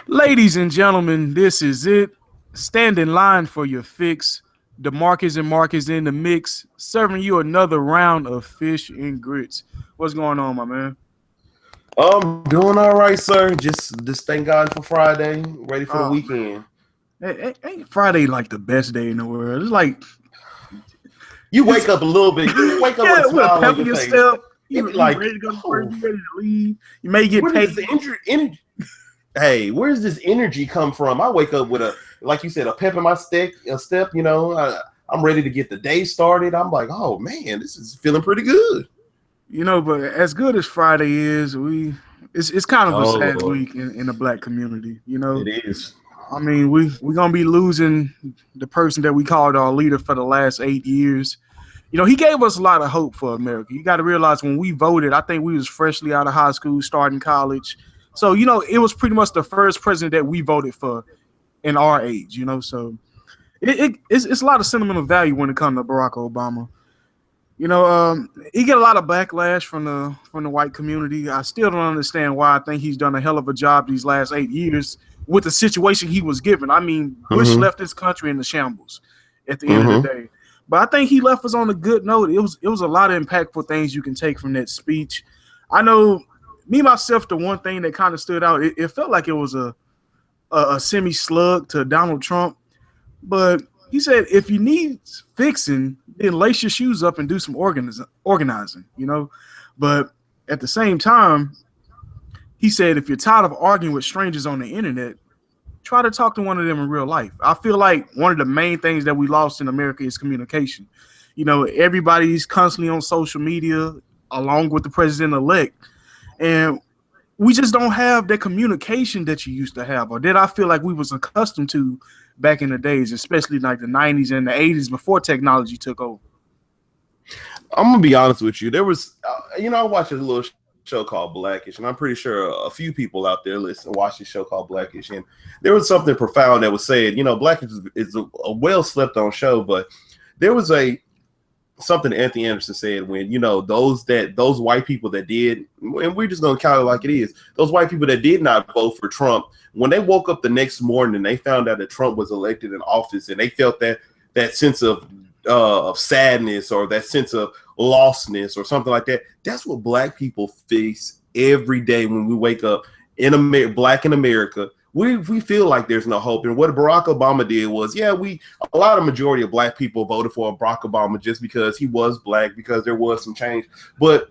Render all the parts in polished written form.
Ladies and gentlemen, this is it. Stand in line for your fix. DeMarcus and Marcus in the mix, serving you another round of fish and grits. What's going on, my man? I'm doing all right, sir. Just thank God for Friday. Ready for the Oh weekend. man, ain't Friday like the best day in the world? It's like You it's wake up a little bit. You wake up with yeah, a with a smile pep on in your your face. step. It You be you like, ready to go to work? oh, You ready to leave? You may get where does paid. this energy? Hey, where's this energy come from? I wake up with a, like you said, a pep in my step. I'm ready to get the day started. I'm like, oh man, this is feeling pretty good. But as good as Friday is, it's kind of a Oh sad Lord, week in the black community. it is. I mean, we're gonna be losing the person that we called our leader for the last 8 years. He gave us a lot of hope for America. You got to realize when we voted, I think we was freshly out of high school, starting college. So it was pretty much the first president that we voted for in our age. So it's a lot of sentimental value when it comes to Barack Obama. He get a lot of backlash from the white community. I still don't understand why. I think he's done a hell of a job these last 8 years with the situation he was given. I mean, Bush Mm-hmm. left this country in the shambles at the end of the Mm-hmm. day. But I think he left us on a good note. It was a lot of impactful things you can take from that speech. I know me myself, the one thing that kind of stood out, it felt like it was a semi slug to Donald Trump, but he said, if you need fixing, then lace your shoes up and do some organizing. But at the same time, he said, if you're tired of arguing with strangers on the internet, try to talk to one of them in real life. I feel like one of the main things that we lost in America is communication. Everybody's constantly on social media along with the president elect. And we just don't have that communication that you used to have, or that I feel like we was accustomed to back in the days, especially like the 90s and the 80s before technology took over. I'm gonna be honest with you. There was, I watched a little show called Blackish, and I'm pretty sure a few people out there listen watch this show called Blackish, and there was something profound that was said. Blackish is a well slept on show, but there was a something Anthony Anderson said when those white people that did, and we're just gonna count it like it is. Those white people that did not vote for Trump, when they woke up the next morning, and they found out that Trump was elected in office, and they felt that sense of sadness or that sense of lostness or something like that. That's what black people face every day when we wake up black in America. We feel like there's no hope. And what Barack Obama did was, a lot of majority of black people voted for Barack Obama just because he was black, because there was some change. But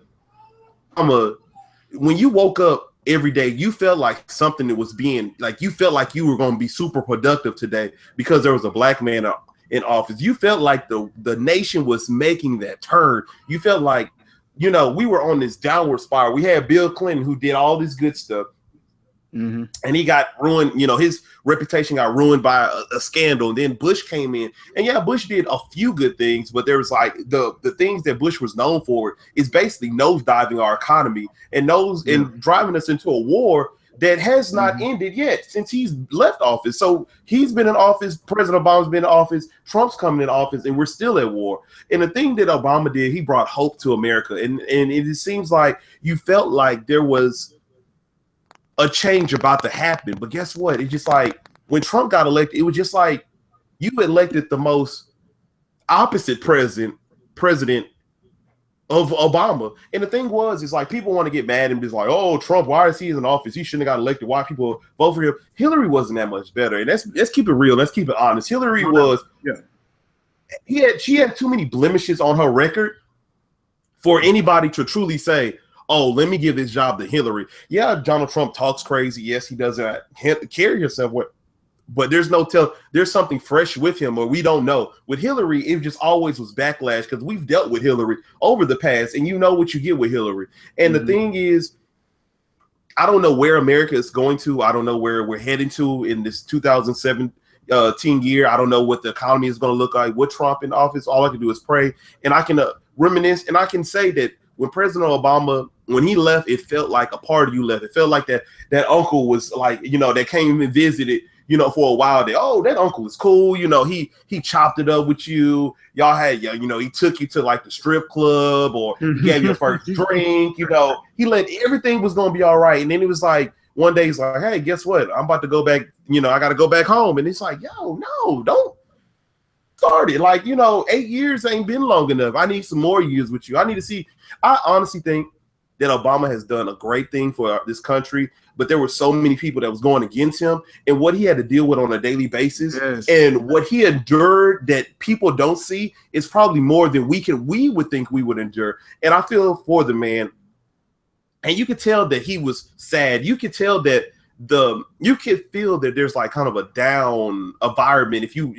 when you woke up every day, you felt like something that was being like, you felt like you were going to be super productive today because there was a black man in office. You felt like the nation was making that turn. You felt like, we were on this downward spiral. We had Bill Clinton, who did all this good stuff, and he got ruined. His reputation got ruined by a scandal. And then Bush came in, and Bush did a few good things, but there was like the things that Bush was known for is basically nosediving our economy and driving us into a war that has not ended yet since he's left office. So he's been in office, President Obama's been in office, Trump's coming in office, and we're still at war. And the thing that Obama did, he brought hope to America. And it seems like you felt like there was a change about to happen. But guess what? It's just like when Trump got elected, it was just like you elected the most opposite president of Obama. And the thing is like people want to get mad and be like, oh, Trump, why is he in office? He shouldn't have got elected. Why people vote for him? Hillary wasn't that much better. And let's keep it real. Let's keep it honest. Hillary she had too many blemishes on her record for anybody to truly say, oh, let me give this job to Hillary. Yeah, Donald Trump talks crazy. Yes, he doesn't carry himself well, but there's something fresh with him, or we don't know. With Hillary, it just always was backlash because we've dealt with Hillary over the past, and you know what you get with Hillary. And the thing is, I don't know where America is going to. I don't know where we're heading to in this 2017 year. I don't know what the economy is going to look like with Trump in office. All I can do is pray, and I can reminisce, and I can say that when President Obama, when he left, it felt like a part of you left. It felt like that uncle was like, that came and visited, for a while. That uncle is cool. He chopped it up with you. Y'all had, he took you to like the strip club, or he gave you a first drink. He let everything was going to be all right. And then it was like, one day he's like, hey, guess what? I'm about to go back. You know, I got to go back home. And it's like, yo, no, don't start it. Like, you know, 8 years ain't been long enough. I need some more years with you. I need to see. I honestly think that Obama has done a great thing for this country, but there were so many people that was going against him, and what he had to deal with on a daily basis, and what he endured that people don't see is probably more than we would think we would endure. And I feel for the man, and you could tell that he was sad. You could tell that you could feel that there's like kind of a down environment. If you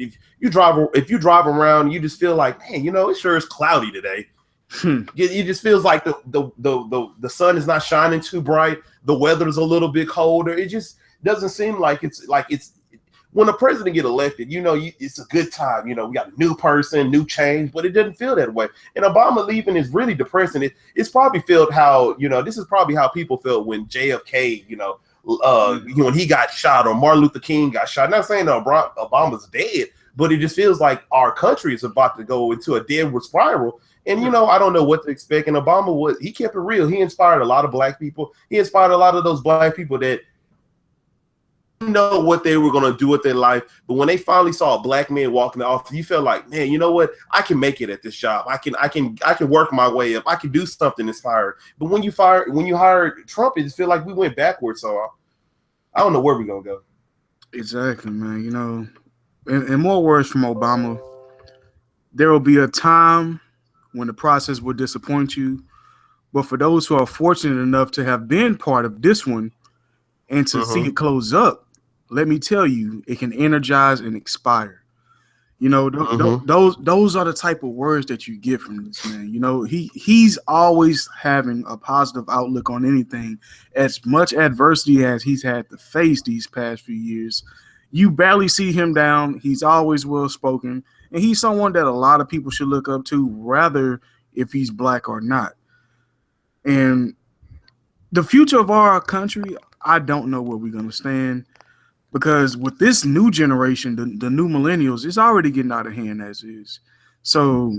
drive around, you just feel like, man, you know, it sure is cloudy today. It just feels like the sun is not shining too bright. The weather's a little bit colder. It just doesn't seem like it's when a president get elected, you know, it's a good time. You know, we got a new person, new change, but it doesn't feel that way. And Obama leaving is really depressing. It's probably felt how, you know, this is probably how people felt when JFK, you know, when he got shot, or Martin Luther King got shot. I'm not saying that Obama's dead, but it just feels like our country is about to go into a downward spiral. And, you know, I don't know what to expect. And Obama he kept it real. He inspired a lot of black people. He inspired a lot of those black people that know what they were going to do with their life. But when they finally saw a black man walk in the office, you felt like, man, you know what? I can make it at this job. I can work my way up. I can do something inspired. But when you hired Trump, it just feel like we went backwards. So I don't know where we're going to go. Exactly, man. You know, in more words from Obama, there will be a time when the process will disappoint you. But for those who are fortunate enough to have been part of this one and to see it close up, let me tell you, it can energize and inspire. You know, those are the type of words that you get from this man. You know, he's always having a positive outlook on anything. As much adversity as he's had to face these past few years, you barely see him down. He's always well spoken. And he's someone that a lot of people should look up to, rather if he's black or not. And the future of our country, I don't know where we're going to stand, because with this new generation, the new millennials, it's already getting out of hand as is. So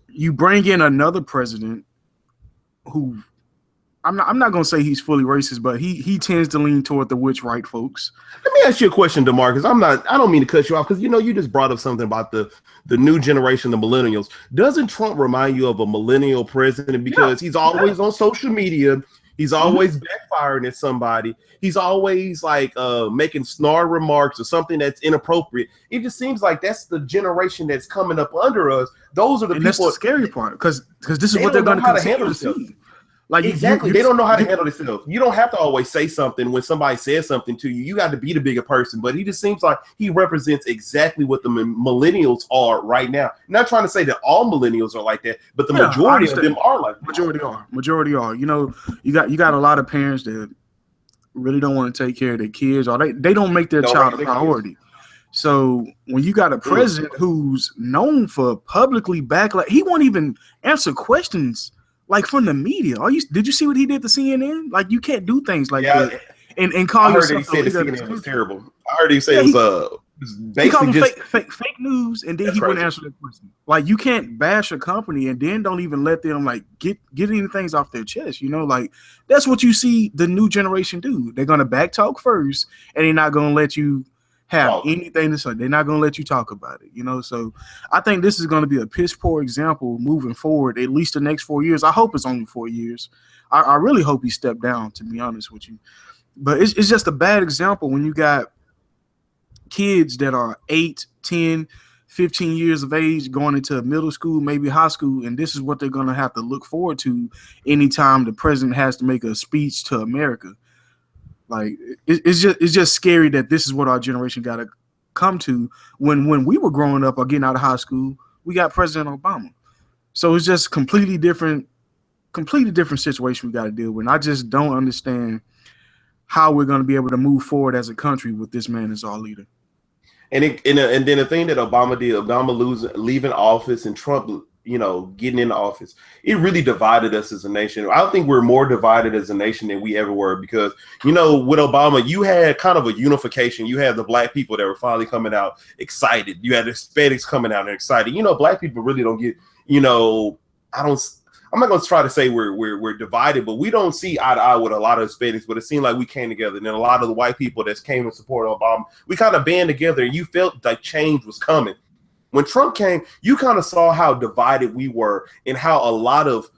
you bring in another president who I'm not going to say he's fully racist, but he tends to lean toward the rich white folks. Let me ask you a question, DeMarcus. I don't mean to cut you off, because you know you just brought up something about the new generation, the millennials. Doesn't Trump remind you of a millennial president? Because he's always on social media. He's always backfiring at somebody. He's always like making snarl remarks or something that's inappropriate. It just seems like that's the generation that's coming up under us. Those are the people. That's the scary part, because this is what they're going to continue to see. Like exactly, they don't know how to handle themselves. You don't have to always say something when somebody says something to you. You got to be the bigger person. But he just seems like he represents exactly what the millennials are right now. I'm not trying to say that all millennials are like that, but the majority of them are like that. Majority are. You know, you got a lot of parents that really don't want to take care of their kids, or they don't make their child a priority. So when you got a president who's known for publicly backlash, he won't even answer questions like from the media. Did you see what he did to CNN? Like, you can't do things like that and call yourself. I heard he said CNN was terrible. I heard he said it was basically just fake news, and then he wouldn't answer that question. Like, you can't bash a company and then don't even let them like get any things off their chest. You know, like that's what you see the new generation do. They're gonna backtalk first, and they're not gonna let you have anything to say. They're not going to let you talk about it, you know? So I think this is going to be a piss poor example moving forward, at least the next 4 years. I hope it's only 4 years. I really hope he stepped down, to be honest with you. But it's just a bad example when you got kids that are 8, 10, 15 years of age going into middle school, maybe high school, and this is what they're going to have to look forward to anytime the president has to make a speech to America. Like, it's just scary that this is what our generation got to come to. When we were growing up or getting out of high school, we got President Obama. So it's just completely different situation we got to deal with. And I just don't understand how we're going to be able to move forward as a country with this man as our leader. And then the thing that Obama did, leaving office, and Trump, you know, getting in office, it really divided us as a nation. I think we're more divided as a nation than we ever were, because, you know, with Obama, you had kind of a unification. You had the black people that were finally coming out excited. You had Hispanics coming out and excited. You know, black people really don't get, you know, I'm I'm not going to try to say we're divided, but we don't see eye to eye with a lot of Hispanics. But it seemed like we came together, and then a lot of the white people that came to support Obama, we kind of band together, and you felt like change was coming. When Trump came, you kind of saw how divided we were, and how a lot of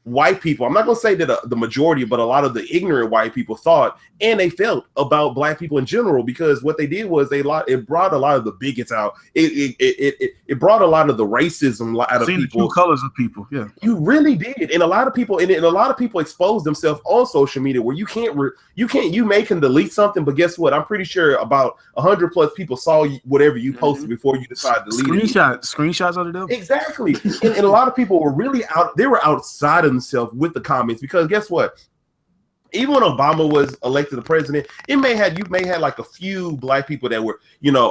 white people, I'm not going to say that the majority, but a lot of the ignorant white people thought and they felt about black people in general, because what they did was it brought a lot of the bigots out. It brought a lot of the racism out of people. The true colors of people. Yeah, you really did. And a lot of people, and a lot of people exposed themselves on social media where you may can delete something, but guess what? I'm pretty sure about 100 plus people saw whatever you posted before you decided to delete it. Screenshots of the devil. Exactly. and a lot of people were really out. They were outside of themselves with the comments, because guess what? Even when Obama was elected the president, you may have like a few black people that were,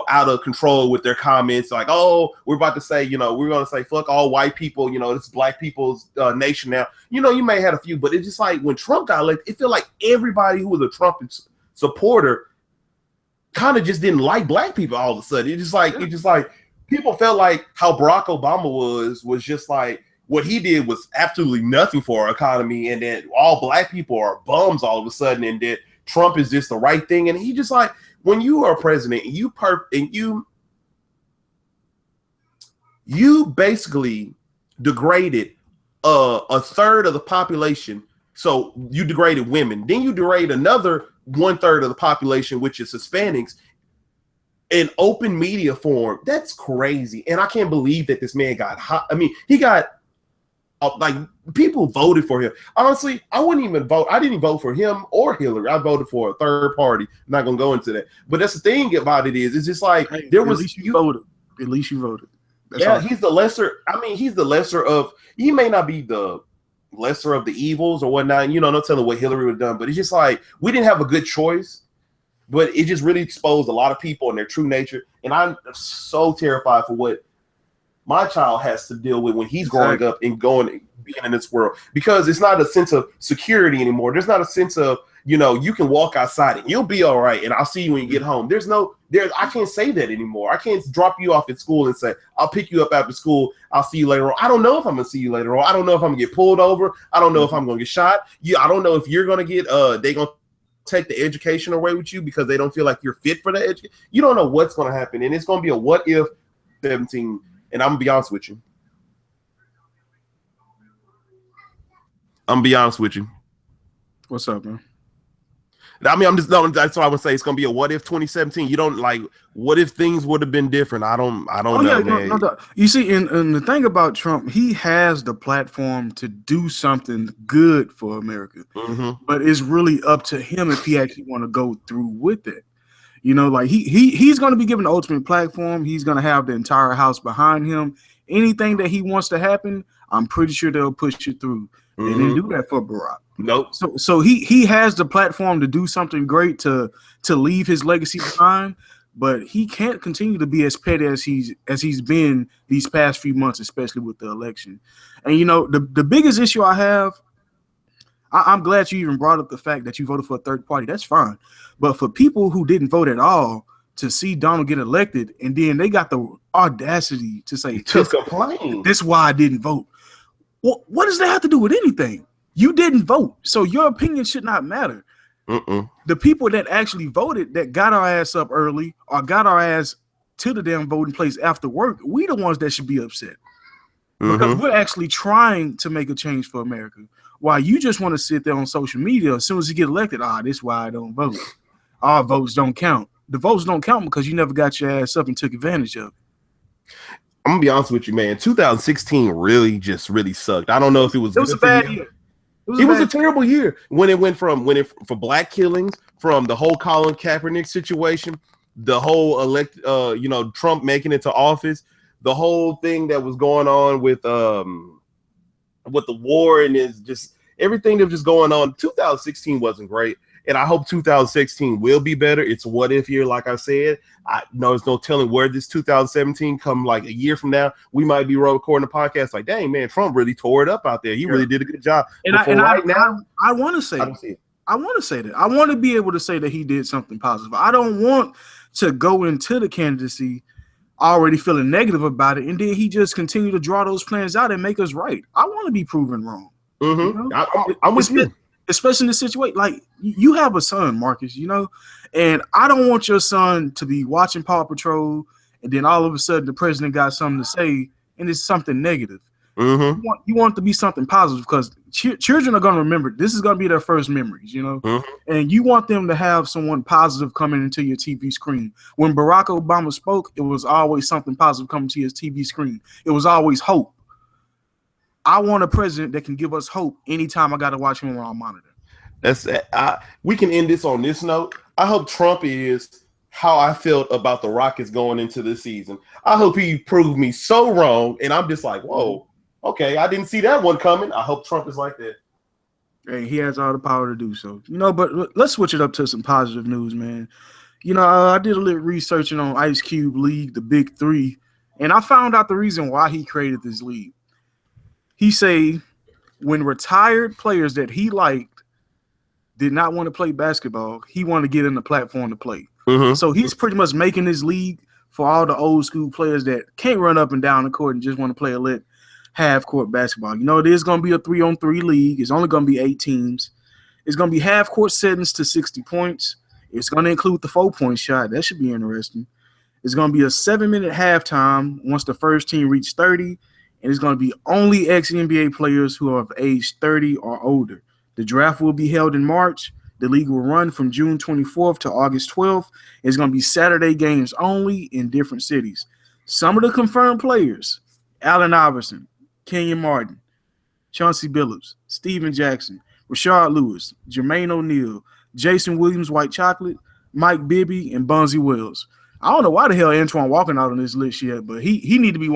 out of control with their comments, like, oh, we're about to say, we're going to say fuck all white people, it's black people's nation now. You may have a few, but it's just like when Trump got elected, it felt like everybody who was a Trump supporter kind of just didn't like black people all of a sudden. It's just like people felt like how Barack Obama was just like, what he did was absolutely nothing for our economy, and then all black people are bums all of a sudden, and that Trump is just the right thing. And he just like, when you are a president, you basically degraded a third of the population. So you degraded women, then you degrade another 1/3 of the population, which is Hispanics, in open media form. That's crazy, and I can't believe that this man got hot. I mean, he got. Like, people voted for him. Honestly, I wouldn't even vote. I didn't vote for him or Hillary. I voted for a third party. I'm not gonna go into that. But that's the thing about it is, it's just like there was. At least you voted. At least you voted. That's all. He's the lesser. I mean, he's the lesser of. He may not be the lesser of the evils or whatnot. No telling what Hillary would have done. But it's just like we didn't have a good choice. But it just really exposed a lot of people and their true nature. And I'm so terrified for what my child has to deal with when he's growing up and being in this world, because it's not a sense of security anymore. There's not a sense of, you can walk outside and you'll be all right, and I'll see you when you get home. I can't say that anymore. I can't drop you off at school and say, I'll pick you up after school. I'll see you later on. I don't know if I'm going to see you later on. I don't know if I'm going to get pulled over. I don't know if I'm going to get shot. I don't know if you're going to get, they're going to take the education away with you because they don't feel like you're fit for the education. You don't know what's going to happen. And it's going to be a what if 17. And I'm gonna be honest with you. What's up, man? I mean, that's why I would say it's gonna be a what if 2017. You don't like what if things would have been different. I don't know, man. No. You see, and the thing about Trump, he has the platform to do something good for America, but it's really up to him if he actually want to go through with it. Like he's going to be given the ultimate platform. He's going to have the entire house behind him. Anything that he wants to happen, I'm pretty sure they'll push it through. They didn't do that for Barack. Nope. So he has the platform to do something great, to leave his legacy behind, but he can't continue to be as petty as he's been these past few months, especially with the election. And the biggest issue I have, I'm glad you even brought up the fact that you voted for a third party. That's fine. But for people who didn't vote at all to see Donald get elected, and then they got the audacity to say, to complain. That's why I didn't vote. Well, what does that have to do with anything? You didn't vote, so your opinion should not matter. The people that actually voted, that got our ass up early or got our ass to the damn voting place after work, we the ones that should be upset. Because we're actually trying to make a change for America. While you just want to sit there on social media, as soon as you get elected, this is why I don't vote. Our votes don't count. The votes don't count because you never got your ass up and took advantage of it. I'm gonna be honest with you, man. 2016 really sucked. I don't know if it was a bad year. It was a terrible year when it went for black killings, from the whole Colin Kaepernick situation, the whole Trump making it to office, the whole thing that was going on with the war, and is just everything that was just going on. 2016 wasn't great, and I hope 2016 will be better. It's a what if year, like I said. I know there's no telling where this 2017 come, like a year from now, we might be recording a podcast like, dang man, Trump really tore it up out there. He really did a good job. And I want to say that. I want to say that. I want to be able to say that he did something positive. I don't want to go into the candidacy already feeling negative about it, and then he just continued to draw those plans out and make us right. I want to be proven wrong. Mm-hmm. You know? I'm with you. Especially in the situation, like you have a son, Marcus, and I don't want your son to be watching Paw Patrol, and then all of a sudden the president got something to say, and it's something negative. Mm-hmm. You want it to be something positive because children are going to remember. This is going to be their first memories, Mm-hmm. and you want them to have someone positive coming into your TV screen. When Barack Obama spoke, it was always something positive coming to his TV screen. It was always hope. I want a president that can give us hope anytime I got to watch him on our monitor. We can end this on this note. I hope Trump is how I felt about the Rockets going into this season. I hope he proved me so wrong, and I'm just like, whoa, okay, I didn't see that one coming. I hope Trump is like that. Hey, he has all the power to do so. But let's switch it up to some positive news, man. I did a little researching on Ice Cube League, the Big Three, and I found out the reason why he created this league. He say when retired players that he liked did not want to play basketball, he wanted to get in the platform to play. Mm-hmm. So he's pretty much making this league for all the old school players that can't run up and down the court and just want to play a lit half court basketball. It is going to be a 3-on-3 league. It's only going to be 8 teams. It's going to be half court settings to 60 points. It's going to include the 4-point shot. That should be interesting. It's going to be a 7-minute halftime once the first team reaches 30. And it's going to be only ex-NBA players who are of age 30 or older. The draft will be held in March. The league will run from June 24th to August 12th. It's going to be Saturday games only in different cities. Some of the confirmed players: Allen Iverson, Kenyon Martin, Chauncey Billups, Steven Jackson, Rashard Lewis, Jermaine O'Neal, Jason Williams, White Chocolate, Mike Bibby, and Bonzi Wells. I don't know why the hell Antoine Walker not on this list yet, but he need to be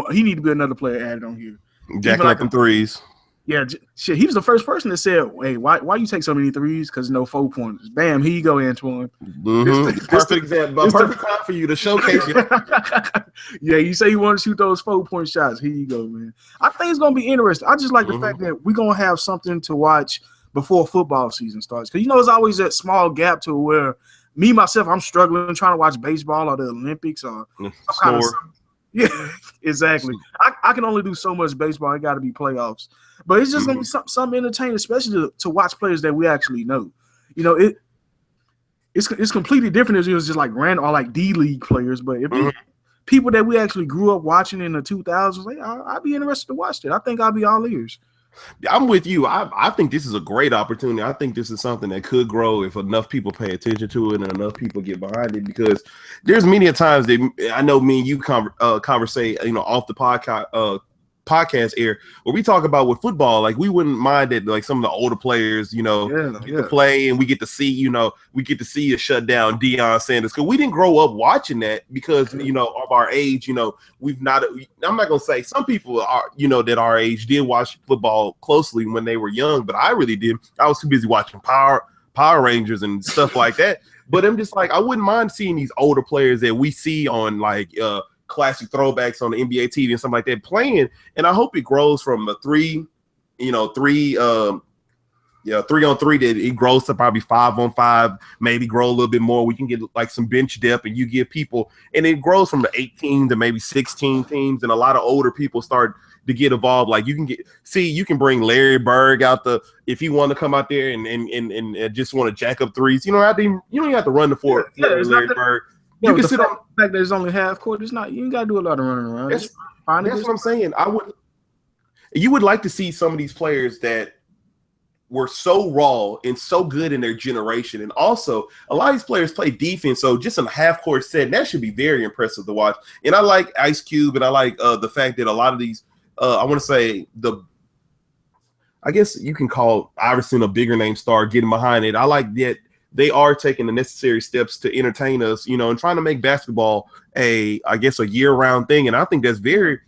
another player added on here. Jacking up them threes. Yeah, shit. He was the first person that said, "Hey, why you take so many threes? Because no 4-pointers." Bam, here you go, Antoine. Mm-hmm. Perfect example. Perfect time for you to showcase you. Yeah, you say you want to shoot those 4-point shots. Here you go, man. I think it's gonna be interesting. I just like the fact that we're gonna have something to watch before football season starts. Because it's always that small gap to where me myself, I'm struggling trying to watch baseball or the Olympics or some kind of. Yeah, exactly. I can only do so much baseball. It got to be playoffs. But it's just going to be something entertaining, especially to watch players that we actually know. It's completely different if it was just like random or like D-League players. But if people that we actually grew up watching in the 2000s, I'd be interested to watch that. I think I'll be all ears. I'm with you. I think this is a great opportunity. I think this is something that could grow if enough people pay attention to it and enough people get behind it. Because there's many a times that I know me and you conversate, off the podcast air where we talk about with football, like we wouldn't mind that like some of the older players, get to play and we get to see, you shut down Deion Sanders because we didn't grow up watching that because of our age. We've not. I'm not gonna say some people are, that our age did watch football closely when they were young, but I really did. I was too busy watching Power Rangers and stuff like that. But I'm just like I wouldn't mind seeing these older players that we see on like classic throwbacks on the NBA TV and something like that playing, and I hope it grows from a 3-on-3 that it grows to probably 5-on-5, maybe grow a little bit more. We can get like some bench depth, and you give people, and it grows from the 18 to maybe 16 teams, and a lot of older people start to get involved. Like you can bring Larry Bird out if you want to come out there and just want to jack up threes. You don't have to run the floor. Larry Bird. You can sit on the fact that it's only half court. It's not. You ain't got to do a lot of running around. That's what I'm saying. You would like to see some of these players that were so raw and so good in their generation, and also a lot of these players play defense. So just in a half court set, that should be very impressive to watch. And I like Ice Cube, and I like the fact that a lot of these. I want to say I guess you can call Iverson a bigger name star getting behind it. I like that. They are taking the necessary steps to entertain us, and trying to make basketball a year-round thing. And I think that's very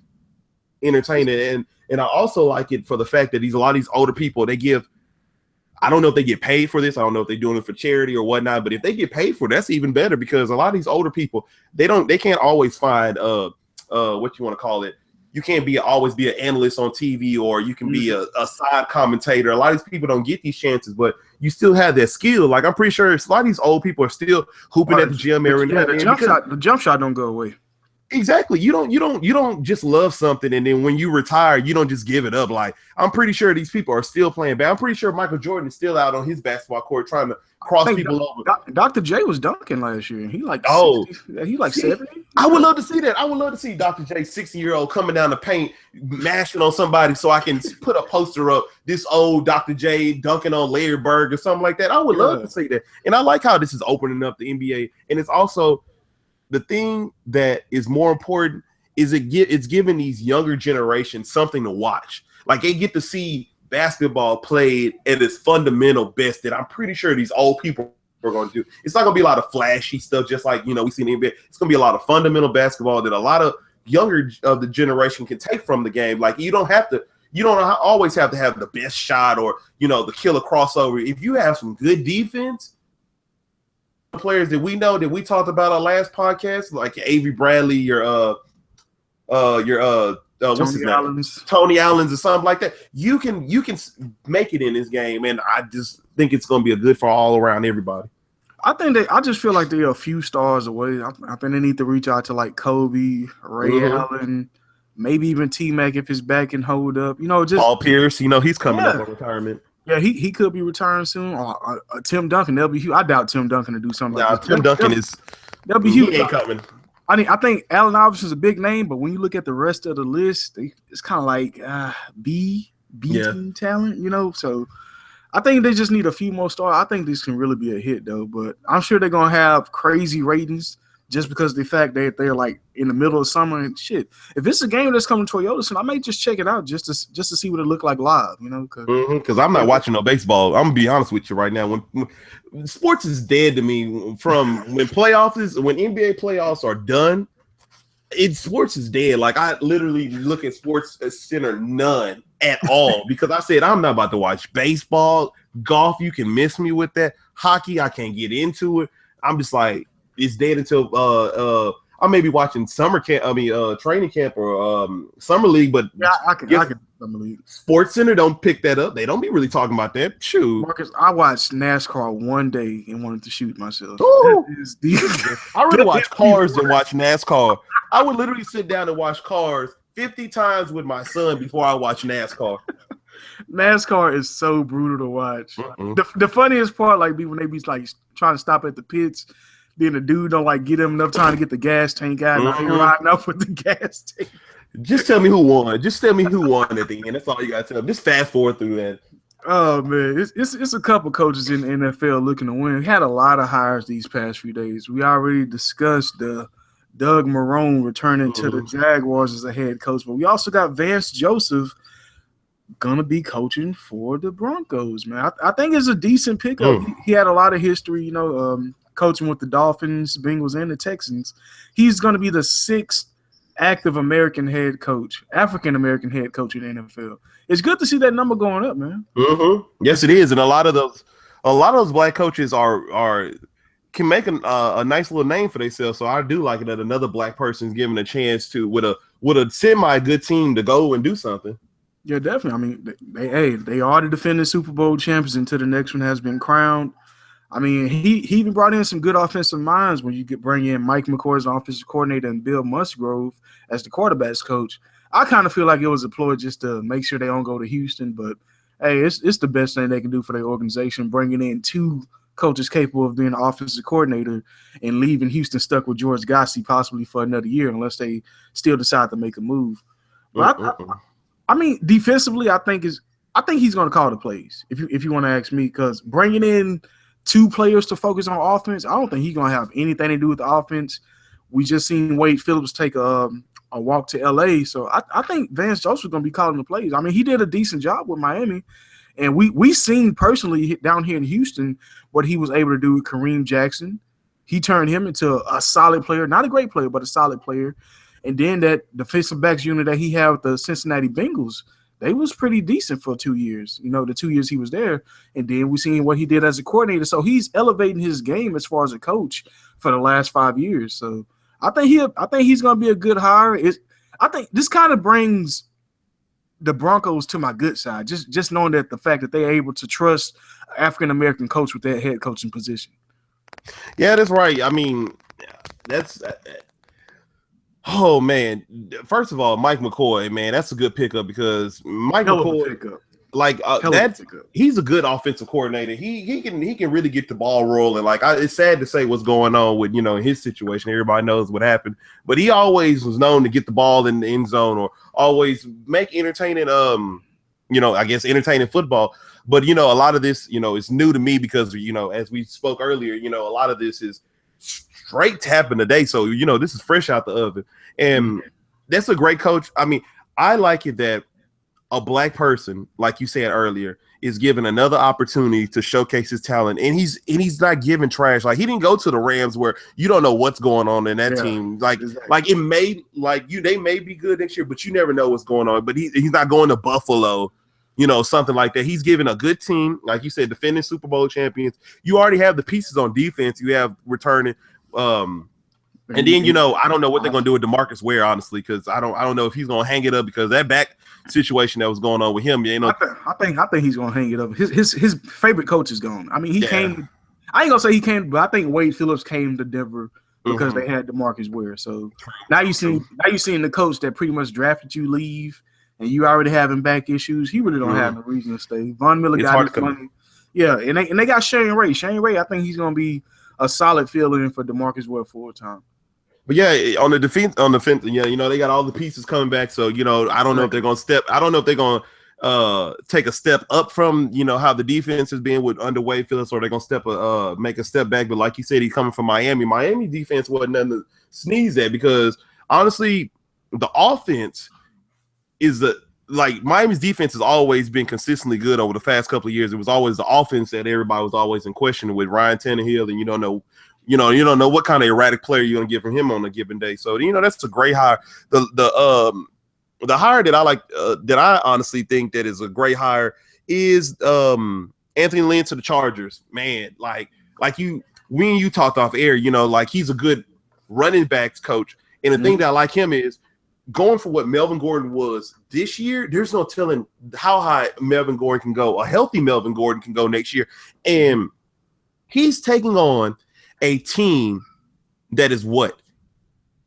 entertaining. And I also like it for the fact that a lot of these older people, I don't know if they get paid for this. I don't know if they're doing it for charity or whatnot. But if they get paid for it, that's even better because a lot of these older people, they can't always find what you want to call it. You can't always be an analyst on TV, or you can be a side commentator. A lot of these people don't get these chances, but you still have that skill. Like I'm pretty sure a lot of these old people are still hooping at the gym every night. The jump shot don't go away. Exactly. You don't just love something and then when you retire, you don't just give it up. Like, I'm pretty sure these people are still playing bad. I'm pretty sure Michael Jordan is still out on his basketball court trying to cross people over. Dr. J was dunking last year. He like 60, he like 70. I would love to see that. I would love to see Dr. J, 60-year-old, coming down the paint, mashing on somebody so I can put a poster up, this old Dr. J dunking on Larry Bird or something like that. I would love to see that. And I like how this is opening up the NBA. And it's also the thing that is more important is it's giving these younger generations something to watch. Like, they get to see basketball played at its fundamental best that I'm pretty sure these old people are going to do. It's not going to be a lot of flashy stuff, just like, we see in the NBA. It's going to be a lot of fundamental basketball that a lot of younger of the generation can take from the game. Like, you don't always have to have the best shot or, the killer crossover. If you have some good defense, players that we know that we talked about our last podcast, like Avery Bradley, what's his name? Tony Allen's or something like that. You can make it in this game, and I just think it's going to be a good for all around everybody. I just feel like they're a few stars away. I think they need to reach out to like Kobe, Ray Allen, maybe even T-Mac if his back can hold up. Just Paul Pierce. He's coming up on retirement. Yeah, he could be retiring soon. Or Tim Duncan, that'll be huge. I doubt Tim Duncan to do something like that. Tim Duncan that'll be huge. He ain't coming. I think Allen Iverson's a big name, but when you look at the rest of the list, it's kind of like B team talent, So I think they just need a few more stars. I think this can really be a hit, though. But I'm sure they're gonna have crazy ratings just because of the fact that they're like in the middle of summer and shit. If it's a game that's coming to Toyota Center, I may just check it out just to see what it look like live, Because I'm not watching no baseball. I'm gonna be honest with you right now. When sports is dead to me, from when NBA playoffs are done, sports is dead. Like, I literally look at Sports Center none at all because I said I'm not about to watch baseball, golf. You can miss me with that. Hockey, I can't get into it. I'm just like, it's dead until I may be watching training camp or summer league, but I can summer league. Sports Center don't pick that up. They don't be really talking about that. Shoot, Marcus, I watched NASCAR one day and wanted to shoot myself. I really watch cars than watch NASCAR. I would literally sit down and watch cars 50 times with my son before I watch NASCAR. NASCAR is so brutal to watch. The funniest part, like, be when they be like trying to stop at the pits. Then the dude don't like get him enough time to get the gas tank out. And he riding up with the gas tank. Just tell me who won. Just tell me who won at the end. That's all you got to tell me. Just fast forward through that. Oh man, it's a couple coaches in the NFL looking to win. We had a lot of hires these past few days. We already discussed the Doug Marrone returning to the Jaguars as a head coach, but we also got Vance Joseph gonna be coaching for the Broncos. Man, I think it's a decent pickup. He had a lot of history, coaching with the Dolphins, Bengals, and the Texans. He's going to be the 6th active African-American head coach in the NFL. It's good to see that number going up, man. Yes, it is, and a lot of those black coaches can make a nice little name for themselves. So I do like it that another black person is given a chance to with a semi good team to go and do something. Yeah, definitely. I mean, they are the defending Super Bowl champions until the next one has been crowned. I mean, he even brought in some good offensive minds when you bring in Mike McCoy as an offensive coordinator and Bill Musgrove as the quarterback's coach. I kind of feel like it was a ploy just to make sure they don't go to Houston. But, hey, it's the best thing they can do for their organization, bringing in 2 coaches capable of being an offensive coordinator and leaving Houston stuck with George Gossett possibly for another year unless they still decide to make a move. But I mean, defensively, I think he's going to call the plays, if you want to ask me, because bringing in 2 players to focus on offense, I don't think he's going to have anything to do with the offense. We just seen Wade Phillips take a walk to L.A., so I think Vance Joseph is going to be calling the plays. I mean, he did a decent job with Miami, and we seen personally down here in Houston what he was able to do with Kareem Jackson. He turned him into a solid player, not a great player, but a solid player. And then that defensive backs unit that he had with the Cincinnati Bengals, they was pretty decent for 2 years, the 2 years he was there. And then we seen what he did as a coordinator. So he's elevating his game as far as a coach for the last 5 years. So I think he's going to be a good hire. I think this kind of brings the Broncos to my good side, just knowing that the fact that they're able to trust African-American coach with their head coaching position. Yeah, that's right. I mean, Oh man! First of all, Mike McCoy, man, that's a good pickup because Mike Hell of a McCoy, pickup. like that's he's a good offensive coordinator. He can really get the ball rolling. Like it's sad to say what's going on with his situation. Everybody knows what happened, but he always was known to get the ball in the end zone or always make entertaining I guess entertaining football. But a lot of this is new to me because as we spoke earlier, a lot of this is straight tapping today. So this is fresh out the oven, and that's a great coach. I mean, I like it that a black person, like you said earlier, is given another opportunity to showcase his talent, and he's not giving trash. Like he didn't go to the Rams where you don't know what's going on in that team. Like it may they may be good next year, but you never know what's going on. But he's not going to Buffalo, something like that. He's given a good team, like you said, defending Super Bowl champions. You already have the pieces on defense. You have returning. And then I don't know what they're gonna do with DeMarcus Ware, honestly, because I don't know if he's gonna hang it up because that back situation that was going on with him. I think he's gonna hang it up. His favorite coach is gone. I mean, he came. I ain't gonna say he came, but I think Wade Phillips came to Denver because they had DeMarcus Ware. So now you seeing the coach that pretty much drafted you leave, and you already having back issues. He really don't have no reason to stay. Von Miller got his money. Yeah, and they got Shane Ray. Shane Ray, I think he's gonna be a solid fill-in for DeMarcus Ware full time. But yeah, on the defense, they got all the pieces coming back. So I don't know if they're gonna take a step up from how the defense is being with under Wade Phillips, or they're gonna make a step back. But like you said, he's coming from Miami. Miami defense wasn't nothing to sneeze at because honestly, the offense is Miami's defense has always been consistently good over the past couple of years. It was always the offense that everybody was always in question with Ryan Tannehill, and you don't know what kind of erratic player you're gonna get from him on a given day. So that's a great hire. The hire that I like, that I honestly think that is a great hire is Anthony Lynn to the Chargers. Man, when you talked off air, he's a good running backs coach, and the thing that I like him is going for what Melvin Gordon was this year. There's no telling how high Melvin Gordon can go. A healthy Melvin Gordon can go next year, and he's taking on a team that is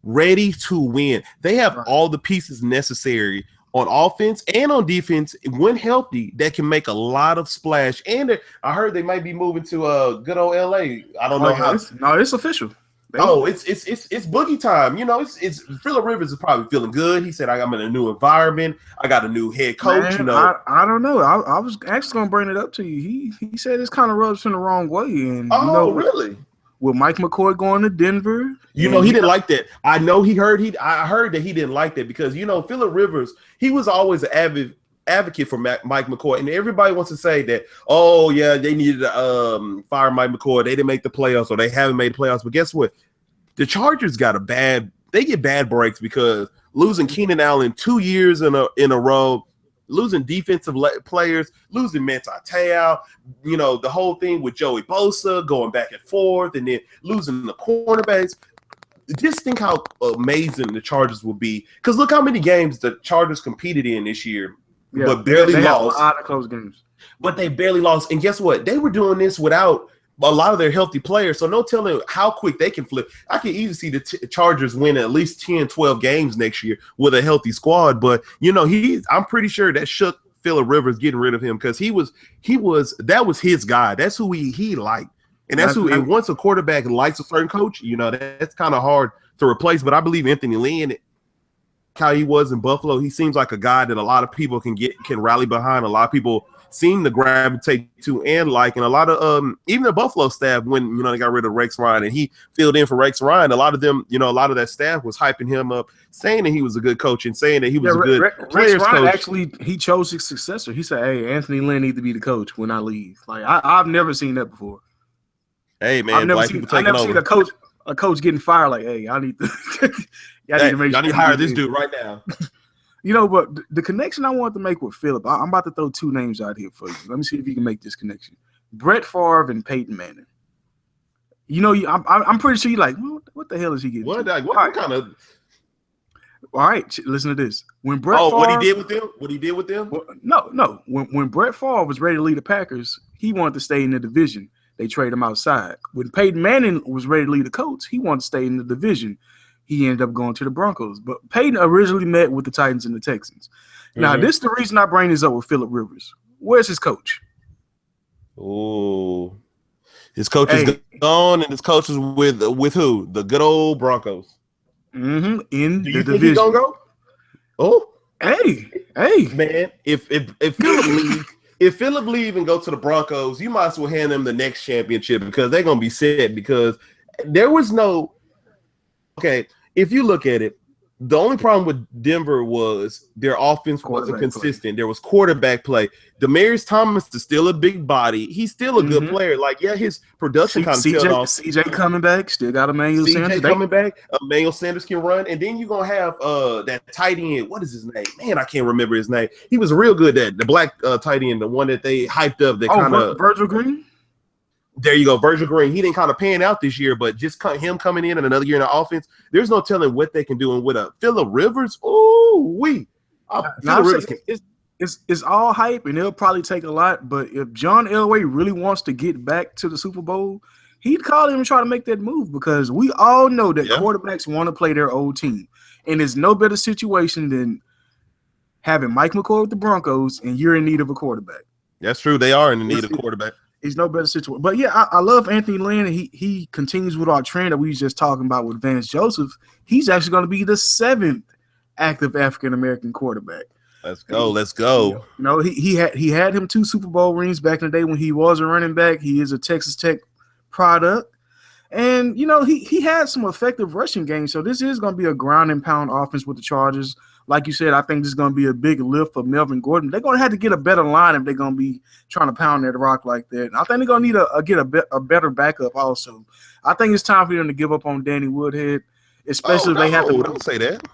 ready to win. They have all the pieces necessary on offense and on defense when healthy that can make a lot of splash. And I heard they might be moving to good old LA. I don't know how. No, it's official. It's boogie time. It's Phillip Rivers is probably feeling good. He said, I'm in a new environment. I got a new head coach. Man, I don't know. I was actually gonna bring it up to you. He said it's kind of rubs him the wrong way. And really? With Mike McCoy going to Denver, he didn't like that. I know I heard that he didn't like that because Phillip Rivers, he was always an advocate for Mike McCoy, and everybody wants to say that, oh yeah, they needed to fire Mike McCoy. They didn't make the playoffs, or they haven't made the playoffs. But guess what? The Chargers they get bad breaks because losing Keenan Allen 2 years in a row, losing defensive players, losing Manti Te'o, the whole thing with Joey Bosa going back and forth, and then losing the cornerbacks. Just think how amazing the Chargers will be. Because look how many games the Chargers competed in this year, but barely lost. A lot of close games. But they barely lost. And guess what? They were doing this without a lot of their healthy players. So no telling how quick they can flip. I can easily see the Chargers win at least 10, 12 games next year with a healthy squad. But, I'm pretty sure that shook Phillip Rivers getting rid of him because that was his guy. That's who he liked. And and once a quarterback likes a certain coach, that's kind of hard to replace. But I believe Anthony Lynn, how he was in Buffalo, he seems like a guy that a lot of people can rally behind. A lot of people seem to gravitate to and like, and a lot of even the Buffalo staff, when they got rid of Rex Ryan and he filled in for Rex Ryan, a lot of them, a lot of that staff was hyping him up, saying that he was a good coach and saying that he was a good players Rex Ryan coach. Actually, he chose his successor. He said, "Hey, Anthony Lynn needs to be the coach when I leave." Like I've never seen that before. Hey man, I've never seen a coach getting fired. Like, hey, I need to. y'all need to hire this dude right now. But the connection I wanted to make with Phillip, I'm about to throw two names out here for you. Let me see if you can make this connection. Brett Favre and Peyton Manning. I'm pretty sure you're like, what the hell is he getting? What kind of? All right, listen to this. When Brett Favre, what he did with them? Well, no. When Brett Favre was ready to lead the Packers, he wanted to stay in the division. They traded him outside. When Peyton Manning was ready to lead the Colts, he wanted to stay in the division. he ended up going to the Broncos. But Peyton originally met with the Titans and the Texans. Now, this is the reason I bring this up with Phillip Rivers. Where's his coach? Oh, his coach is gone, and his coach is with who? The good old Broncos. In Do you the think division. he's gonna go? Oh, hey, man! If Phillip leave, if Phillip leave and go to the Broncos, you might as well hand them the next championship because they're gonna be set. Because there was no If you look at it, the only problem with Denver was their offense wasn't consistent. There was quarterback play. Demaryius Thomas is still a big body. He's still a good player. Like, yeah, his production kind of tailed off. CJ coming back, still got Emmanuel Sanders. CJ coming back. Emmanuel Sanders can run. And then you're going to have that tight end. What is his name? Man, I can't remember his name. He was real good at the black tight end, the one that they hyped up. That kind of Virgil Green? There you go, Virgil Green. He didn't kind of pan out this year, but just him coming in and another year in the offense, there's no telling what they can do. And with a Phillip Rivers, it's all hype, and it'll probably take a lot. But if John Elway really wants to get back to the Super Bowl, he'd call him and try to make that move because we all know that quarterbacks want to play their old team, and there's no better situation than having Mike McCoy with the Broncos, and you're in need of a quarterback. That's true. They are in the need of a quarterback. He's no better situation. But, yeah, I love Anthony Lynn. He continues with our trend that we was just talking about with Vance Joseph. He's actually going to be the 7th active African-American quarterback. Let's go. You know, he had him 2 Super Bowl rings back in the day when he was a running back. He is a Texas Tech product. And, you know, he had some effective rushing games. So this is going to be a ground and pound offense with the Chargers. Like you said, I think this is going to be a big lift for Melvin Gordon. They're going to have to get a better line if they're going to be trying to pound that rock like that. And I think they're going to need get a better backup also. I think it's time for them to give up on Danny Woodhead, especially if they have to. Don't say that.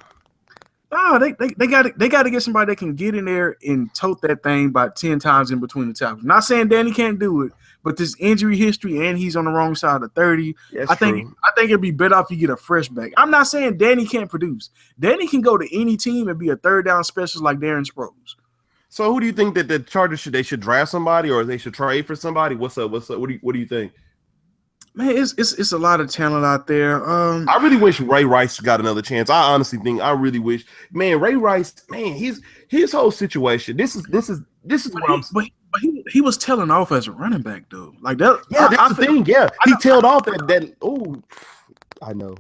No, they got to get somebody that can get in there and tote that thing about 10 times in between the tackles. Not saying Danny can't do it, but this injury history and he's on the wrong side of 30. I think it'd be better if you get a fresh back. I'm not saying Danny can't produce. Danny can go to any team and be a third down specialist like Darren Sproles. So who do you think that the Chargers should draft somebody or they should trade for somebody? What's up? What do you think? Man, it's a lot of talent out there. I really wish Ray Rice got another chance. I honestly think I really wish. Man, Ray Rice, man, his whole situation. This is what I'm saying. But he was tailing off as a running back though. Like that. Yeah, that's the thing. Yeah, he tailed off that. Oh, I know.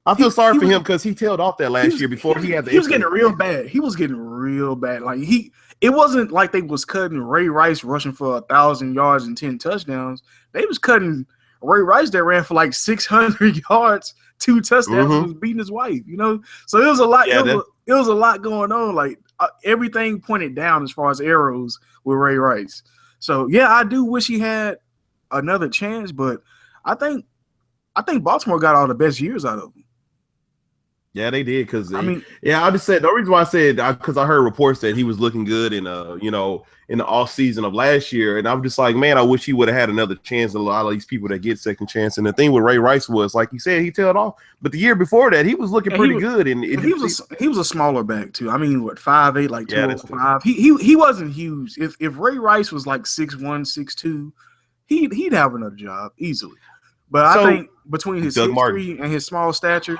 I feel sorry for him because he tailed off that last year before he had the. He was getting real bad. He was getting real bad. Like it wasn't like they was cutting Ray Rice rushing for 1,000 yards and 10 touchdowns. They was cutting Ray Rice that ran for like 600 yards, 2 touchdowns, and was beating his wife. You know, so it was a lot. Yeah, it was a lot going on. Like everything pointed down as far as arrows with Ray Rice. So yeah, I do wish he had another chance, but I think Baltimore got all the best years out of him. Yeah, they did because I just said the reason why I said because I heard reports that he was looking good in in the off season of last year, and I'm just like, man, I wish he would have had another chance. A lot of these people that get second chance, and the thing with Ray Rice was, like you said, he tailed off, but the year before that, he was looking pretty good, and he was a smaller back too. I mean, 5'8", like 205. He wasn't huge. If Ray Rice was like 6'1", 6'2", he'd have another job easily. But I think between his 6'3" and his small stature.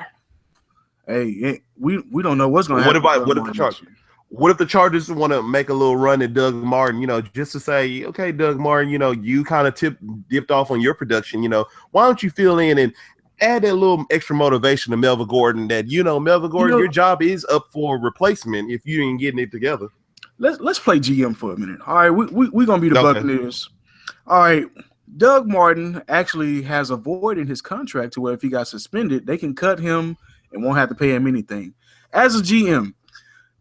Hey, we don't know what's going to happen. What if the Chargers want to make a little run at Doug Martin, just to say, okay, Doug Martin, you kind of dipped off on your production, why don't you fill in and add that little extra motivation to Melvin Gordon that, Melvin Gordon, your job is up for replacement if you ain't getting it together. Let's play GM for a minute. All right, we're going to be the Buccaneers. All right, Doug Martin actually has a void in his contract to where if he got suspended, they can cut him and won't have to pay him anything. As a GM,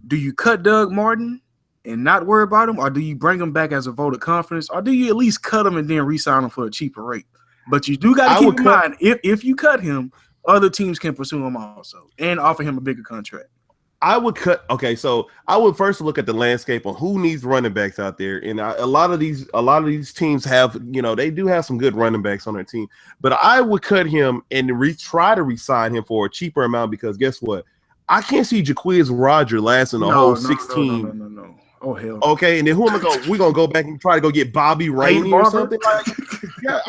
do you cut Doug Martin and not worry about him, or do you bring him back as a vote of confidence, or do you at least cut him and then re-sign him for a cheaper rate? But you do got to keep in mind, if you cut him, other teams can pursue him also and offer him a bigger contract. I would cut. Okay, so I would first look at the landscape on who needs running backs out there, and a lot of these teams have, they do have some good running backs on their team. But I would cut him and try to re-sign him for a cheaper amount because guess what? I can't see Jacquizz Rodgers lasting a whole 16. No. Oh hell. Okay, and then who am I going? We're gonna go back and try to go get Bobby Rainey or something. Like, yeah,